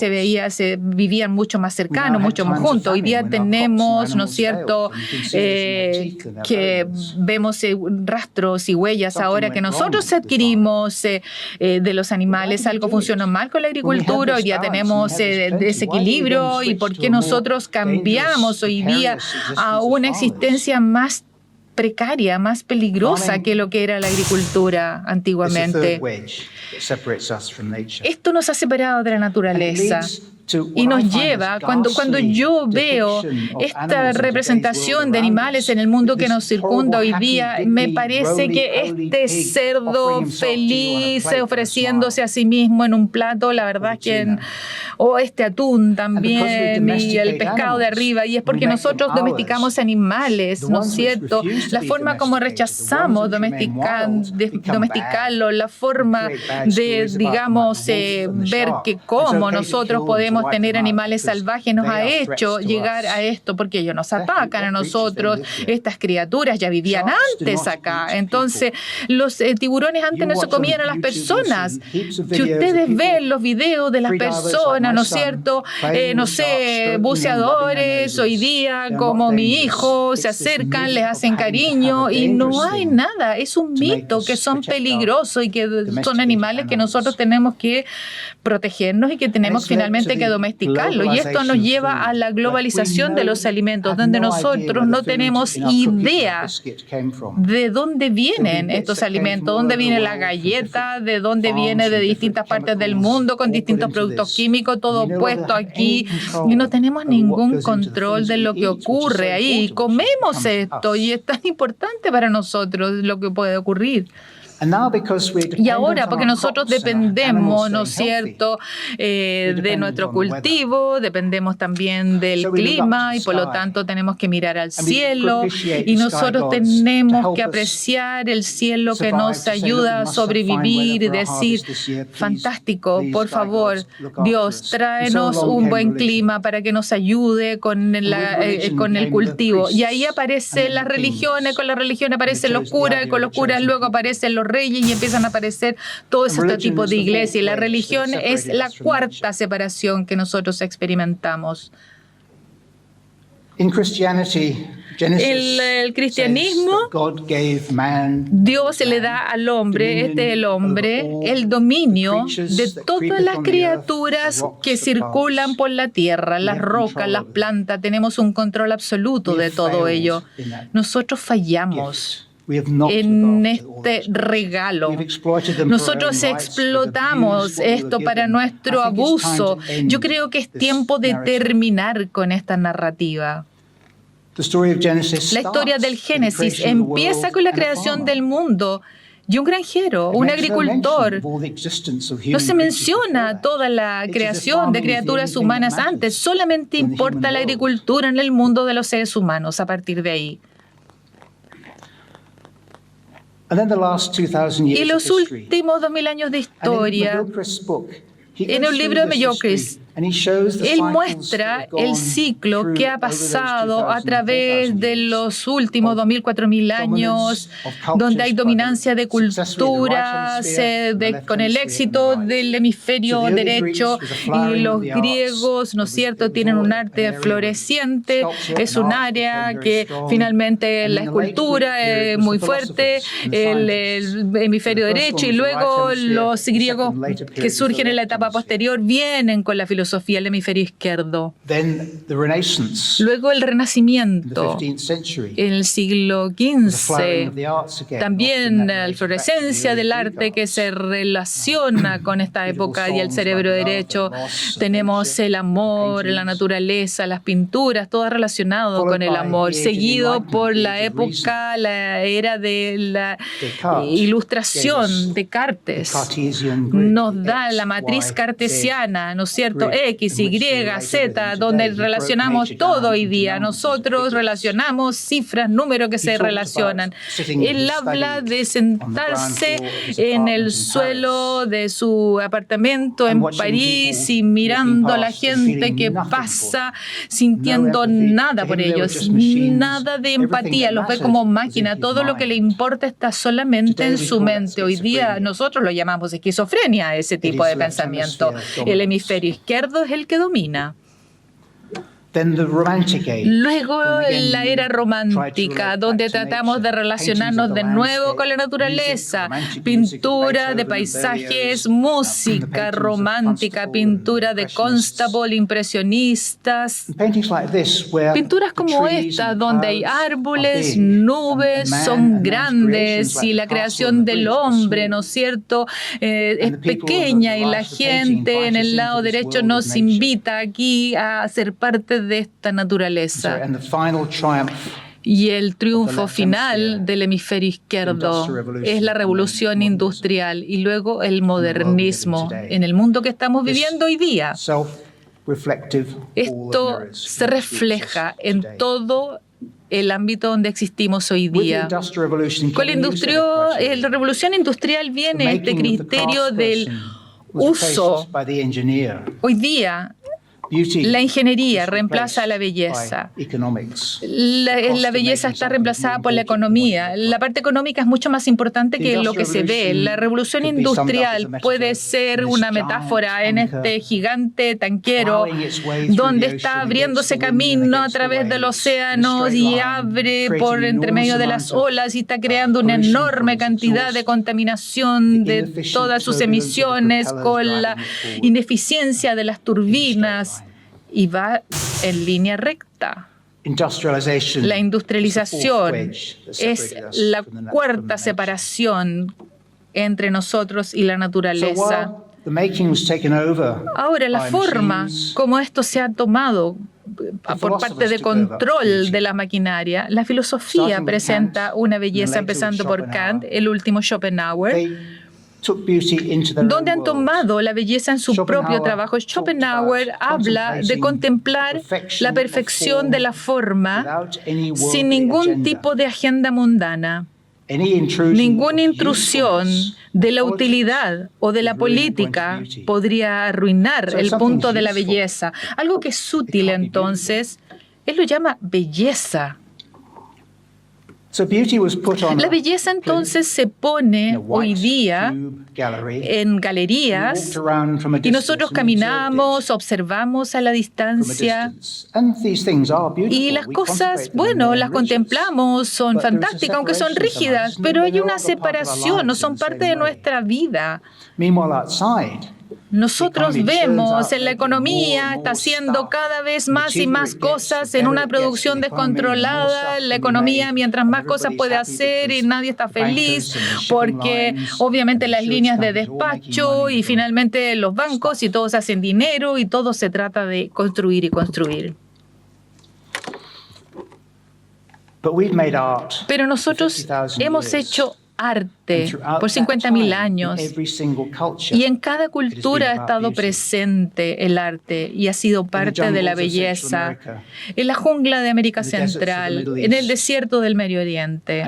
vivían mucho más cercanos, mucho más juntos. Hoy día tenemos, ¿no es cierto?, que vemos rastros y huellas ahora que nosotros adquirimos de los animales. Algo funcionó mal con la agricultura, hoy día tenemos desequilibrio, y por qué nosotros cambiamos hoy día a una existencia más precaria, más peligrosa que lo que era la agricultura antiguamente. Esto nos ha separado de la naturaleza. Y nos lleva, cuando yo veo esta representación de animales en el mundo que nos circunda hoy día, me parece que este cerdo feliz ofreciéndose a sí mismo en un plato, la verdad es que, o este atún también, y el pescado de arriba, y es porque nosotros domesticamos animales, ¿no es cierto? La forma como rechazamos domesticarlo, la forma de, digamos, ver que cómo nosotros podemos tener animales salvajes nos ha hecho llegar a esto, porque ellos nos atacan a nosotros. Estas criaturas ya vivían antes acá. Entonces, los tiburones antes no se comían a las personas. Si ustedes ven los videos de las personas máquinas, ¿no es cierto? No sé, buceadores hoy día, como mi hijo, se acercan, les hacen cariño y no hay nada. Es un mito que son peligrosos y que son animales que nosotros tenemos que protegernos y que tenemos finalmente que domesticarlos. Y esto nos lleva a la globalización de los alimentos, donde nosotros no tenemos idea de dónde vienen estos alimentos, dónde viene la galleta, de dónde viene de distintas partes del mundo con distintos productos químicos, todo puesto aquí, y no tenemos ningún control de lo que ocurre ahí. Y comemos esto y es tan importante para nosotros lo que puede ocurrir. Y ahora, porque nosotros dependemos, ¿no es cierto?, de nuestro cultivo, dependemos también del clima y por lo tanto tenemos que mirar al cielo y nosotros tenemos que apreciar el cielo que nos ayuda a sobrevivir y decir, fantástico, por favor, Dios, tráenos un buen clima para que nos ayude con el cultivo. Y ahí aparecen las religiones, con las religiones aparecen los curas, y con los curas luego aparecen los reyes y empiezan a aparecer todo este tipo de iglesias. Y la religión es la cuarta separación que nosotros experimentamos. El cristianismo, Dios le da al hombre, el hombre, el dominio de todas las criaturas que circulan por la tierra, las rocas, las plantas. Tenemos un control absoluto de todo ello. Nosotros fallamos en este regalo. Nosotros explotamos esto para nuestro abuso. Yo creo que es tiempo de terminar con esta narrativa. La historia del Génesis empieza con la creación del mundo y un granjero, un agricultor. No se menciona toda la creación de criaturas humanas antes, solamente importa la agricultura en el mundo de los seres humanos a partir de ahí. Y los últimos 2000 años de historia, en el libro de McGilchrist, él muestra el ciclo que ha pasado a través de los últimos 2000, 4000 años, donde hay dominancia de culturas, con el éxito del hemisferio derecho, y los griegos, ¿no es cierto?, tienen un arte floreciente, es un área que finalmente la escultura es muy fuerte, el hemisferio derecho, y luego los griegos que surgen en la etapa posterior vienen con la filosofía del hemisferio izquierdo. Luego el Renacimiento, en el siglo XV, también la florescencia del arte que se relaciona con esta época y el cerebro derecho. Tenemos el amor, la naturaleza, las pinturas, todo relacionado con el amor, seguido por la época, la era de la ilustración. Descartes nos da la matriz cartesiana, ¿no es cierto?, X, Y, Z, donde relacionamos todo hoy día. Nosotros relacionamos cifras, números que se relacionan. Él habla de sentarse en el suelo de su apartamento en París y mirando a la gente que pasa, sintiendo nada por ellos, nada de empatía, los ve como máquina. Todo lo que le importa está solamente en su mente. Hoy día nosotros lo llamamos esquizofrenia, ese tipo de pensamiento. El hemisferio izquierdo es el que domina. Luego la era romántica, donde tratamos de relacionarnos de nuevo con la naturaleza, pintura de paisajes, música romántica, pintura de Constable, impresionistas, pinturas como esta, donde hay árboles, nubes, son grandes y la creación del hombre, ¿no es cierto?, es pequeña y la gente en el lado derecho nos invita aquí a ser parte de esta naturaleza. Y el triunfo final del hemisferio izquierdo es la revolución industrial y luego el modernismo en el mundo que estamos viviendo hoy día. Esto se refleja en todo el ámbito donde existimos hoy día. Con la revolución industrial viene este criterio del uso. Hoy día, La ingeniería reemplaza a la belleza. La belleza está reemplazada por la economía. La parte económica es mucho más importante que lo que se ve. La revolución industrial puede ser una metáfora en este gigante tanquero donde está abriéndose camino a través del océano y abre por entre medio de las olas y está creando una enorme cantidad de contaminación de todas sus emisiones con la ineficiencia de las turbinas. Y va en línea recta. La industrialización es la cuarta separación entre nosotros y la naturaleza. Ahora, la forma como esto se ha tomado por parte de control de la maquinaria, la filosofía presenta una belleza empezando por Kant, el último Schopenhauer, donde han tomado la belleza en su propio trabajo. Schopenhauer habla de contemplar la perfección de la forma sin ningún tipo de agenda mundana. Ninguna intrusión de la utilidad o de la política podría arruinar el punto de la belleza. Algo que es útil, entonces, él lo llama belleza. La belleza entonces se pone hoy día en galerías y nosotros caminamos, observamos a la distancia y las cosas, bueno, las contemplamos, son fantásticas, aunque son rígidas, pero hay una separación, no son parte de nuestra vida. Nosotros vemos en la economía, está haciendo cada vez más y más cosas en una producción descontrolada. La economía, mientras más cosas puede hacer y nadie está feliz, porque obviamente las líneas de despacho y finalmente los bancos y todos hacen dinero y todo se trata de construir y construir. Pero nosotros hemos hecho arte por 50.000 años y en cada cultura ha estado presente el arte y ha sido parte de la belleza. En la jungla de América Central, en el desierto del Medio Oriente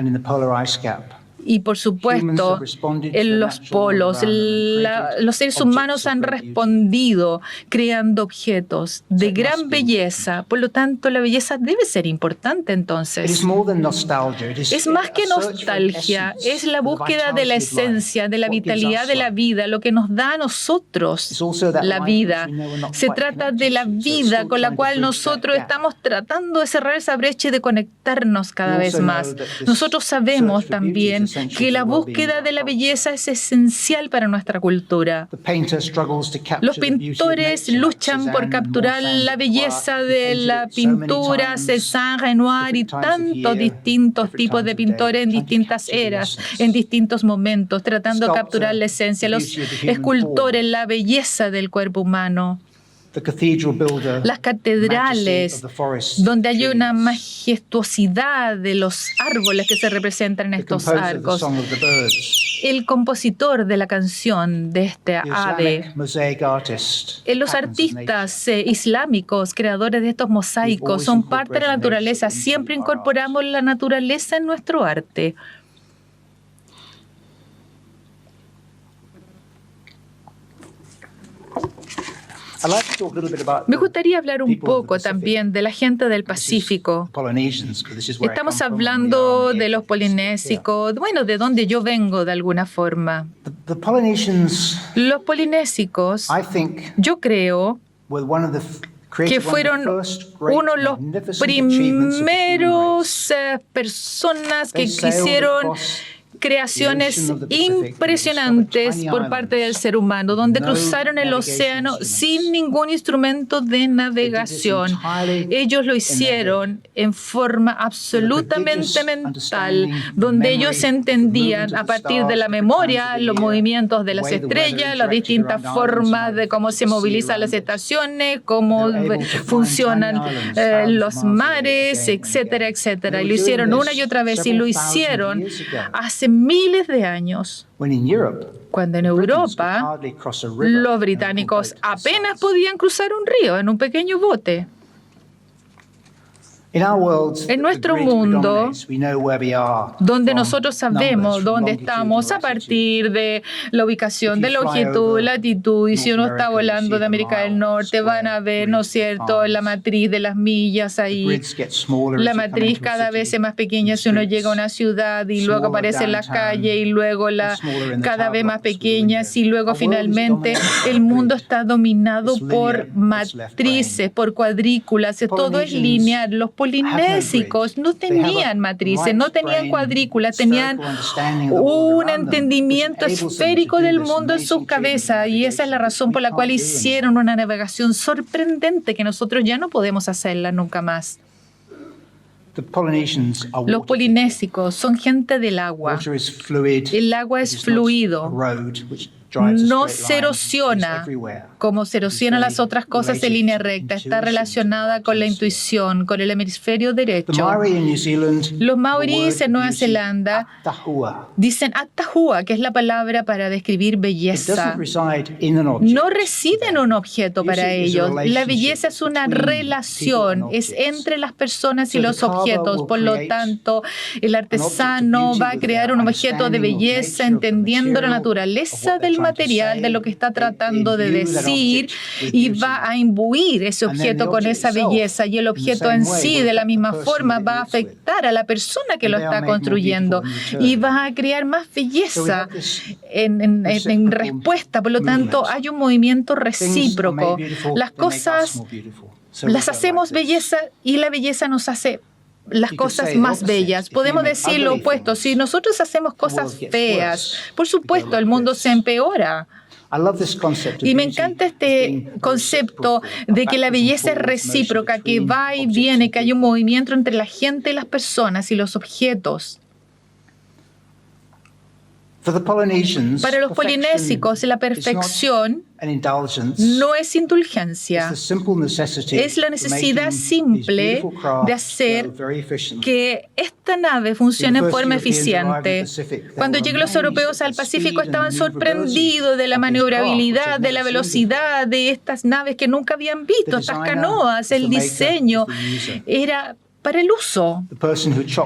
y por supuesto en los polos, los seres humanos han respondido creando objetos de gran belleza. Por lo tanto, la belleza debe ser importante entonces. Es más que nostalgia, es la búsqueda de la esencia, de la vitalidad de la vida, lo que nos da a nosotros la vida. Se trata de la vida con la cual nosotros estamos tratando de cerrar esa brecha y de conectarnos cada vez más. Nosotros sabemos también que la búsqueda de la belleza es esencial para nuestra cultura. Los pintores luchan por capturar la belleza de la pintura, Cézanne, Renoir y tantos distintos tipos de pintores en distintas eras, en distintos momentos, tratando de capturar la esencia. Los escultores, la belleza del cuerpo humano. Las catedrales, donde hay una majestuosidad de los árboles que se representan en estos arcos. El compositor de la canción de este ave. Los artistas islámicos, creadores de estos mosaicos, son parte de la naturaleza. Siempre incorporamos la naturaleza en nuestro arte. Me gustaría hablar un poco también de la gente del Pacífico. Estamos hablando de los polinésicos, bueno, de donde yo vengo de alguna forma. Los polinésicos, yo creo que fueron uno de los primeros personas que hicieron creaciones impresionantes por parte del ser humano, donde cruzaron el océano sin ningún instrumento de navegación. Ellos lo hicieron en forma absolutamente mental, donde ellos entendían a partir de la memoria los movimientos de las estrellas, las distintas formas de cómo se movilizan las estaciones, cómo funcionan los mares, etcétera, etcétera. Y lo hicieron una y otra vez y lo hicieron hace miles de años, cuando en Europa los británicos apenas podían cruzar un río en un pequeño bote. En nuestro mundo, donde nosotros sabemos dónde estamos a partir de la ubicación de longitud, latitud, y si uno está volando de América del Norte, van a ver, ¿no es cierto?, la matriz de las millas ahí. La matriz cada vez es más pequeña si uno llega a una ciudad y luego aparece en las calles y luego cada vez más pequeñas y luego finalmente el mundo está dominado por matrices, por cuadrículas, todo es lineal. Los polinésicos no tenían matrices, no tenían cuadrículas, tenían un entendimiento esférico del mundo en sus cabezas y esa es la razón por la cual hicieron una navegación sorprendente que nosotros ya no podemos hacerla nunca más. Los polinésicos son gente del agua. El agua es fluido. No se erosiona como se erosionan las otras cosas en línea recta. Está relacionada con la intuición, con el hemisferio derecho. Los maoríes en Nueva Zelanda dicen atahua, que es la palabra para describir belleza. No reside en un objeto para ellos. La belleza es una relación, es entre las personas y los objetos. Por lo tanto, el artesano va a crear un objeto de belleza entendiendo la naturaleza del material, de lo que está tratando de decir, y va a imbuir ese objeto con esa belleza y el objeto en sí de la misma forma va a afectar a la persona que lo está construyendo y va a crear más belleza en respuesta. Por lo tanto, hay un movimiento recíproco. Las cosas las hacemos belleza y la belleza nos hace las cosas más bellas. Podemos decir lo opuesto. Si nosotros hacemos cosas feas, por supuesto, el mundo se empeora. Y me encanta este concepto de que la belleza es recíproca, que va y viene, que hay un movimiento entre la gente y las personas y los objetos. Para los polinésicos, la perfección no es indulgencia, es la necesidad simple de hacer que esta nave funcione en forma eficiente. Cuando llegan los europeos al Pacífico estaban sorprendidos de la maniobrabilidad, de la velocidad de estas naves que nunca habían visto, estas canoas. El diseño era para el uso.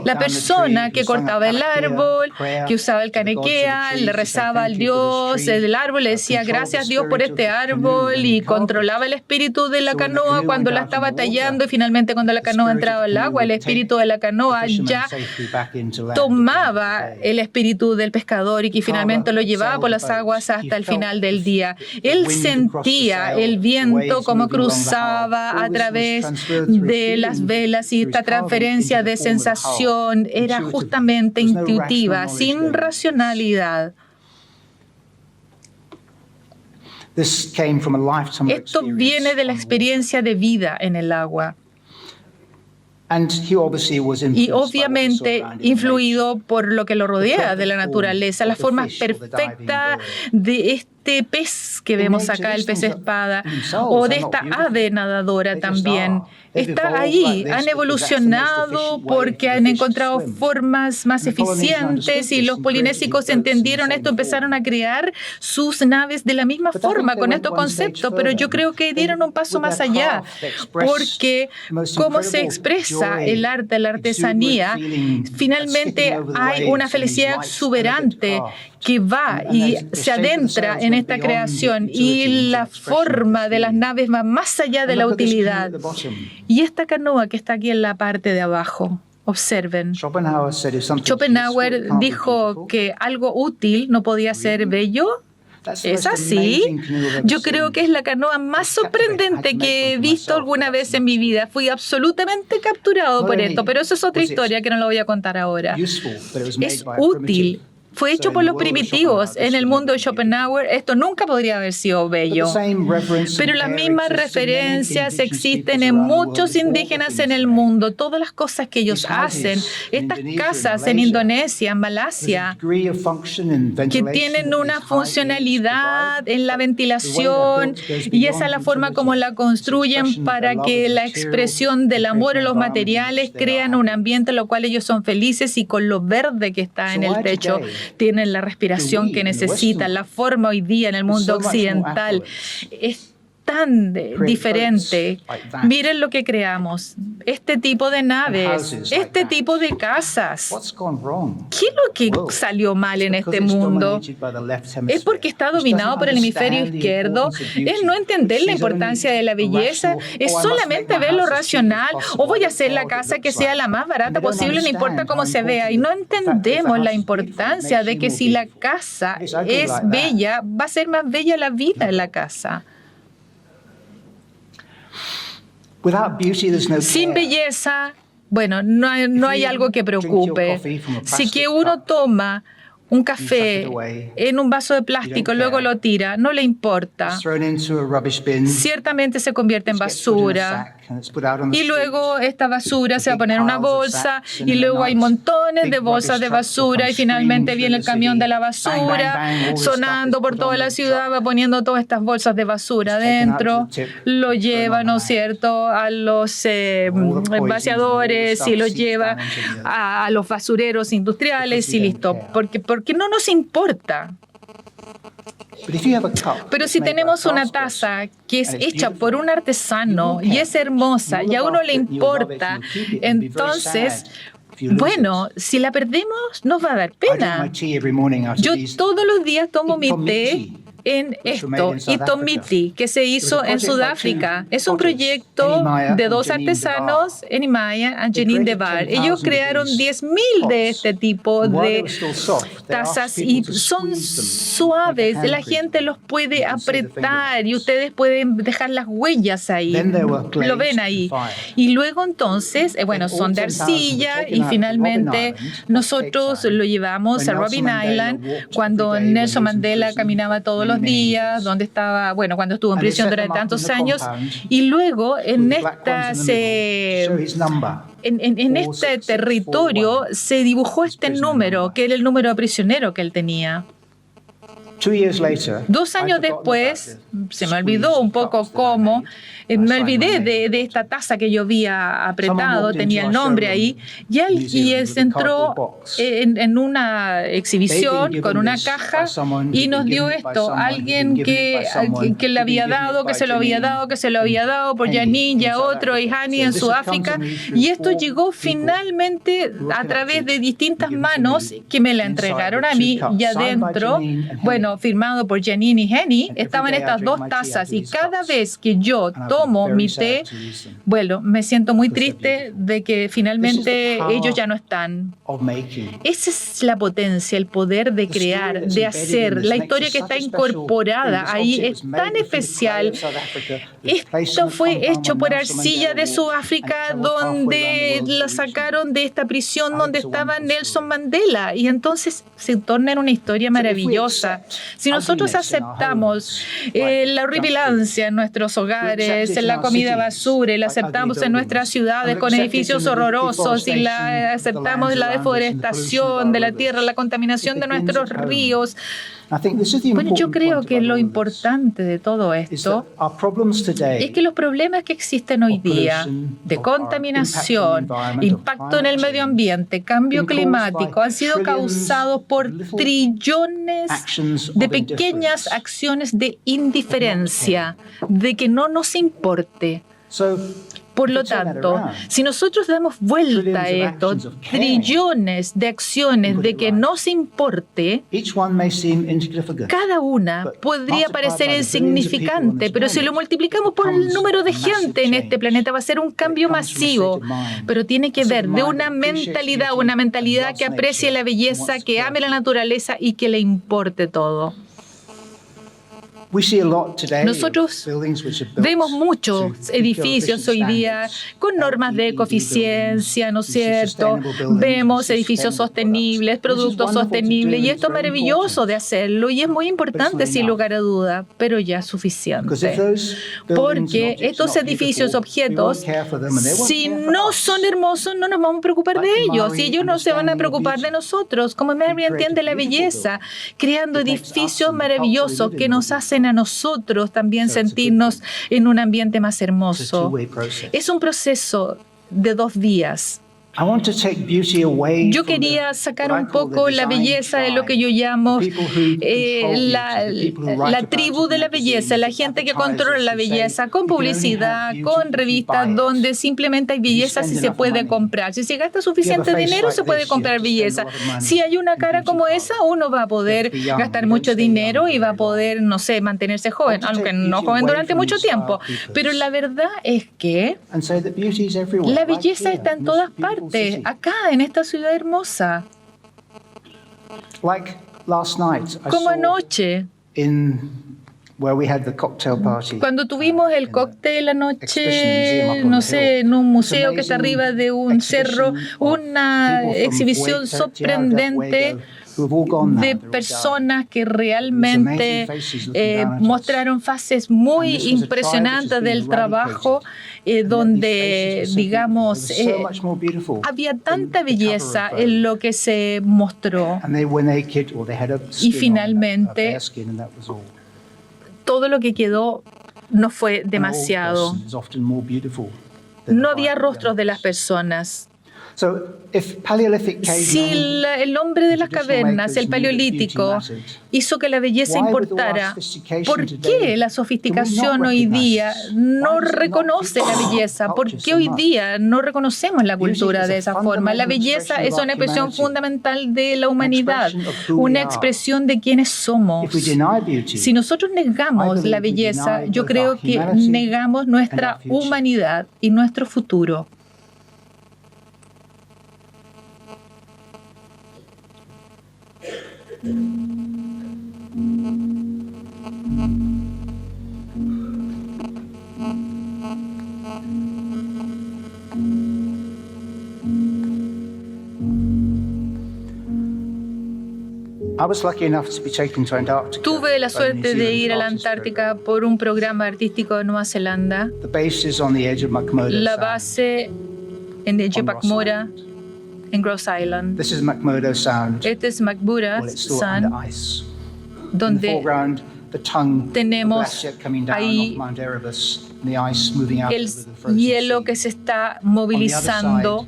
La persona que cortaba el árbol, que usaba el canequea, le rezaba al Dios del árbol, le decía gracias Dios por este árbol y controlaba el espíritu de la canoa cuando la estaba tallando y finalmente cuando la canoa entraba al agua, el espíritu de la canoa ya tomaba el espíritu del pescador y que finalmente lo llevaba por las aguas hasta el final del día. Él sentía el viento como cruzaba a través de las velas y esta transferencia de sensación era justamente intuitiva, sin racionalidad. Esto viene de la experiencia de vida en el agua. Y obviamente influido por lo que lo rodea de la naturaleza, la forma perfecta de este pez que vemos acá, el pez espada, o de esta ave nadadora también. Está ahí, han evolucionado porque han encontrado formas más eficientes y los polinésicos entendieron esto, empezaron a crear sus naves de la misma forma con estos conceptos, pero yo creo que dieron un paso más allá, porque cómo se expresa el arte, la artesanía, finalmente hay una felicidad exuberante que va y se adentra en esta creación y la forma de las naves va más allá de la utilidad. Y esta canoa que está aquí en la parte de abajo, observen. Schopenhauer dijo que algo útil no podía ser bello. ¿Es así? Yo creo que es la canoa más sorprendente que he visto alguna vez en mi vida. Fui absolutamente capturado por esto, pero eso es otra historia que no la voy a contar ahora. Es útil. Fue hecho por los primitivos. En el mundo de Schopenhauer, esto nunca podría haber sido bello. Pero las mismas referencias existen en muchos indígenas en el mundo. Todas las cosas que ellos hacen, estas casas en Indonesia, en Malasia, que tienen una funcionalidad en la ventilación, y esa es la forma como la construyen para que la expresión del amor en los materiales crean un ambiente en lo cual ellos son felices y con lo verde que está en el techo tienen la respiración que necesitan. La forma hoy día en el mundo occidental es tan diferente. Miren lo que creamos. Este tipo de naves, este tipo de casas. ¿Qué es lo que salió mal en este mundo? Es porque está dominado por el hemisferio izquierdo. Es no entender la importancia de la belleza. Es solamente ver lo racional. O voy a hacer la casa que sea la más barata posible, no importa cómo se vea. Y no entendemos la importancia de que si la casa es bella, va a ser más bella la vida en la casa. Sin belleza, bueno, no hay algo que preocupe. Si que uno toma un café en un vaso de plástico, luego lo tira, no le importa. Ciertamente se convierte en basura. Y luego esta basura se va a poner en una bolsa y luego hay montones de bolsas de basura y finalmente viene el camión de la basura sonando por toda la ciudad, va poniendo todas estas bolsas de basura adentro, lo lleva, ¿no es cierto?, a los vaciadores y lo lleva a los basureros industriales y listo, porque no nos importa. Pero si tenemos una taza que es hecha por un artesano y es hermosa y a uno le importa, entonces, bueno, si la perdemos nos va a dar pena. Yo todos los días tomo mi té en esto, Itomiti, que se hizo en Sudáfrica. Es un proyecto de dos artesanos, Enimaya y Janine Devar. Ellos crearon 10.000 de este tipo de tazas y son suaves. La gente los puede apretar y ustedes pueden dejar las huellas ahí. Lo ven ahí. Y luego entonces, bueno, son de arcilla y finalmente nosotros lo llevamos a Robben Island cuando Nelson Mandela caminaba todos los días, donde estaba, bueno, cuando estuvo en prisión durante tantos años, y luego en este territorio se dibujó este número, que era el número de prisionero que él tenía. 2 años después, se me olvidó un poco cómo, me olvidé de esta taza que yo había apretado, tenía el nombre ahí, y él entró en una exhibición con una caja y nos dio esto, alguien que le había dado, que se lo había dado por Janine y a otro, y Hani en Sudáfrica, y esto llegó finalmente a través de distintas manos que me la entregaron a mí, y adentro, bueno, firmado por Janine y Hani, estaban estas 2 tazas, y cada vez que yo tomo mi té, bueno, me siento muy triste de que finalmente ellos ya no están. Esa es la potencia, el poder de crear, de hacer. La historia que está incorporada ahí es tan especial. Esto fue hecho por arcilla de Sudáfrica, donde la sacaron de esta prisión donde estaba Nelson Mandela, y entonces se torna en una historia maravillosa. Si nosotros aceptamos la horripilancia en nuestros hogares, en la comida basura, y la aceptamos en nuestras ciudades con edificios horrorosos, y la aceptamos la deforestación de la tierra, la contaminación de nuestros ríos. Bueno, yo creo que lo importante de todo esto es que los problemas que existen hoy día de contaminación, impacto en el medio ambiente, cambio climático, han sido causados por trillones de pequeñas acciones de indiferencia, de que no nos importe. Por lo tanto, si nosotros damos vuelta a esto, trillones de acciones de que nos importe, cada una podría parecer insignificante, pero si lo multiplicamos por el número de gente en este planeta, va a ser un cambio masivo. Pero tiene que ver de una mentalidad que aprecie la belleza, que ame la naturaleza y que le importe todo. Nosotros vemos muchos edificios hoy día con normas de eficiencia, ¿no es cierto? Vemos edificios sostenibles, productos sostenibles, y esto es maravilloso de hacerlo y es muy importante sin lugar a duda, pero ya es suficiente. Porque estos edificios, objetos, si no son hermosos, no nos vamos a preocupar de ellos, y ellos no se van a preocupar de nosotros. Como Mary entiende la belleza, creando edificios maravillosos que nos hacen a nosotros también sentirnos en un ambiente más hermoso. Es un proceso de 2 vías. Yo quería sacar un poco la belleza de lo que yo llamo la tribu de la belleza, la gente que controla la belleza, con publicidad, con revistas donde simplemente hay belleza si se puede comprar. Si se gasta suficiente dinero, se puede comprar belleza. Si hay una cara como esa, uno va a poder gastar mucho dinero y va a poder, no sé, mantenerse joven, aunque no joven durante mucho tiempo. Pero la verdad es que la belleza está en todas partes. Acá, en esta ciudad hermosa. Como anoche, cuando tuvimos el cóctel anoche, no sé, en un museo que está arriba de un cerro, una exhibición sorprendente de personas que realmente mostraron fases muy impresionantes del trabajo, donde, digamos, había tanta belleza en lo que se mostró. Y finalmente, todo lo que quedó no fue demasiado. No había rostros de las personas. Si el hombre de las cavernas, el paleolítico, hizo que la belleza importara, ¿por qué la sofisticación hoy día no reconoce la belleza? ¿Por qué hoy día no reconocemos la cultura de esa forma? La belleza es una expresión fundamental de la humanidad, una expresión de quiénes somos. Si nosotros negamos la belleza, yo creo que negamos nuestra humanidad y nuestro futuro. Tuve la suerte de ir a la Antártica por un programa artístico de Nueva Zelanda. La base en Eje Pakmora, en Grouse Island. Este es McMurdo Sound, donde tenemos ahí el hielo que se está movilizando,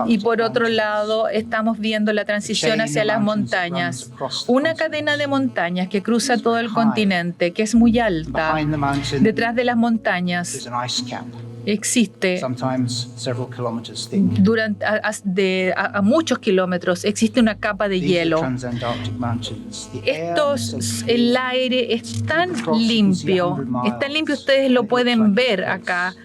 y por otro lado estamos viendo la transición hacia las montañas, una cadena de montañas que cruza todo el continente, que es muy alta. Detrás de las montañas existe, a muchos kilómetros, existe una capa de hielo. El aire es tan limpio, ustedes lo pueden ver acá.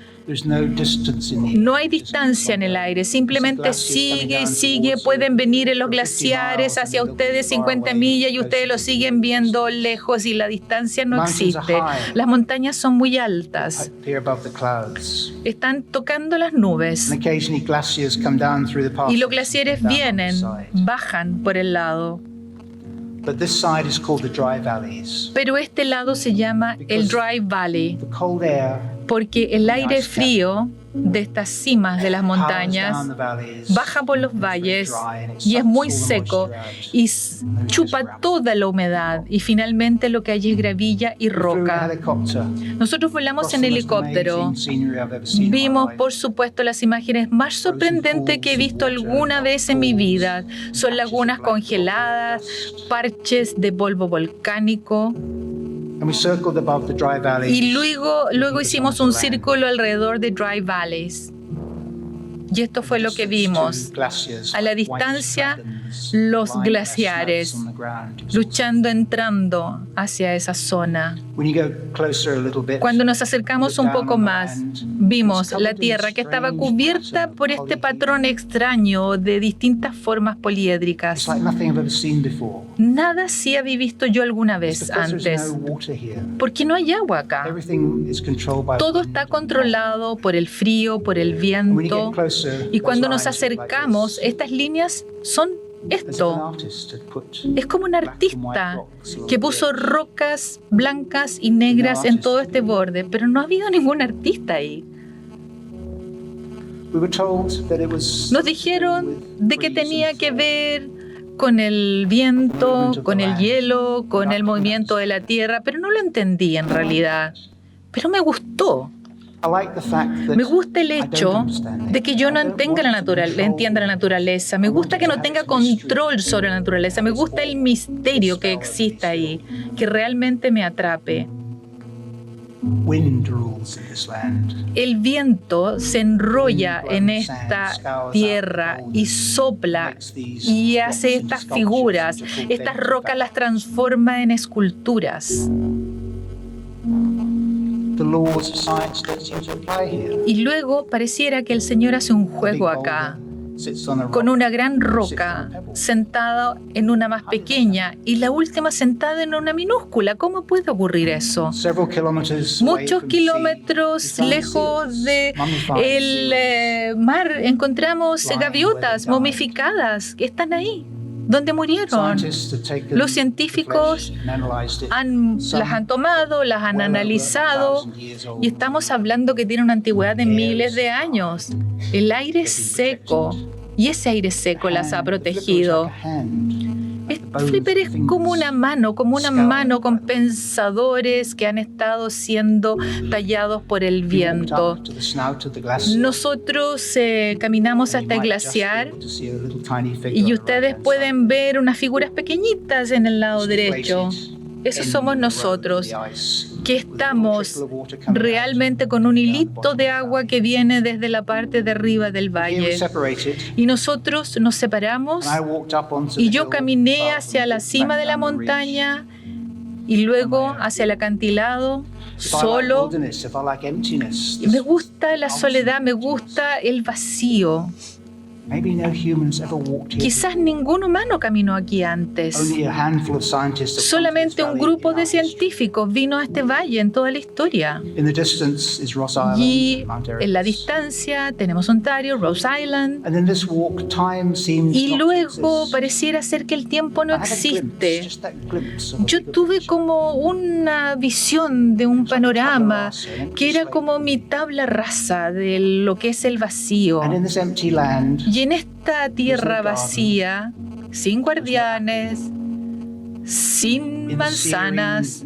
No hay distancia en el aire, simplemente sigue y sigue. Pueden venir en los glaciares hacia ustedes 50 millas y ustedes lo siguen viendo lejos y la distancia no existe. Las montañas son muy altas, están tocando las nubes y los glaciares bajan por el lado. Pero este lado se llama el Dry Valley, porque el aire frío de estas cimas de las montañas baja por los valles y es muy seco y chupa toda la humedad, y finalmente lo que hay es gravilla y roca. Nosotros volamos en helicóptero, vimos por supuesto las imágenes más sorprendentes que he visto alguna vez en mi vida. Son lagunas congeladas, parches de polvo volcánico. Y luego hicimos un círculo alrededor de Dry Valleys. Y esto fue lo que vimos. A la distancia, los glaciares luchando, entrando hacia esa zona. Cuando nos acercamos un poco más, vimos la tierra que estaba cubierta por este patrón extraño de distintas formas poliédricas. Nada así había visto yo alguna vez antes, porque no hay agua acá. Todo está controlado por el frío, por el viento. Y cuando nos acercamos, estas líneas son esto. Es como un artista que puso rocas blancas y negras en todo este borde, pero no ha habido ningún artista ahí. Nos dijeron de que tenía que ver con el viento, con el hielo, con el movimiento de la tierra, pero no lo entendí en realidad. Pero me gustó. Me gusta el hecho de que yo no entienda la naturaleza. Me gusta que no tenga control sobre la naturaleza. Me gusta el misterio que existe ahí, que realmente me atrape. El viento se enrolla en esta tierra y sopla y hace estas figuras. Estas rocas las transforma en esculturas. Y luego pareciera que el Señor hace un juego acá, con una gran roca sentada en una más pequeña y la última sentada en una minúscula. ¿Cómo puede ocurrir eso? Muchos kilómetros lejos del mar encontramos gaviotas momificadas que están ahí, donde murieron. Los científicos las han tomado, las han analizado y estamos hablando que tiene una antigüedad de miles de años. El aire es seco y ese aire seco las ha protegido. Este flipper es como una mano con pensadores que han estado siendo tallados por el viento. Nosotros caminamos hasta el glaciar y ustedes pueden ver unas figuras pequeñitas en el lado derecho. Esos somos nosotros, que estamos realmente con un hilito de agua que viene desde la parte de arriba del valle. Y nosotros nos separamos y yo caminé hacia la cima de la montaña y luego hacia el acantilado, solo. Me gusta la soledad, me gusta el vacío. Quizás ningún humano caminó aquí antes. Solamente un grupo de científicos vino a este valle en toda la historia. Y en la distancia tenemos Ontario, Rose Island. Y luego pareciera ser que el tiempo no existe. Yo tuve como una visión de un panorama que era como mi tabla rasa de lo que es el vacío. Y en esta tierra vacía, sin guardianes, sin manzanas,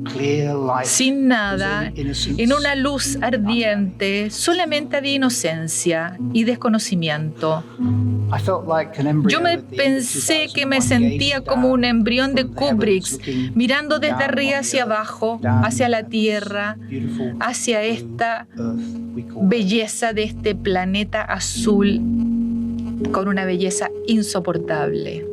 sin nada, en una luz ardiente, solamente había inocencia y desconocimiento. Yo pensé que me sentía como un embrión de Kubrick, mirando desde arriba hacia abajo, hacia la tierra, hacia esta belleza de este planeta azul, con una belleza insoportable.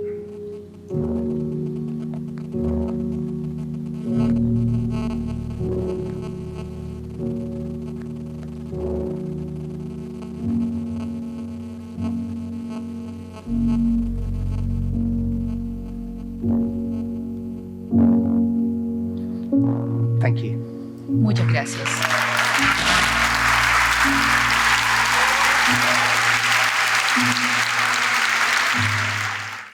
Thank you. Muchas gracias. Thank you.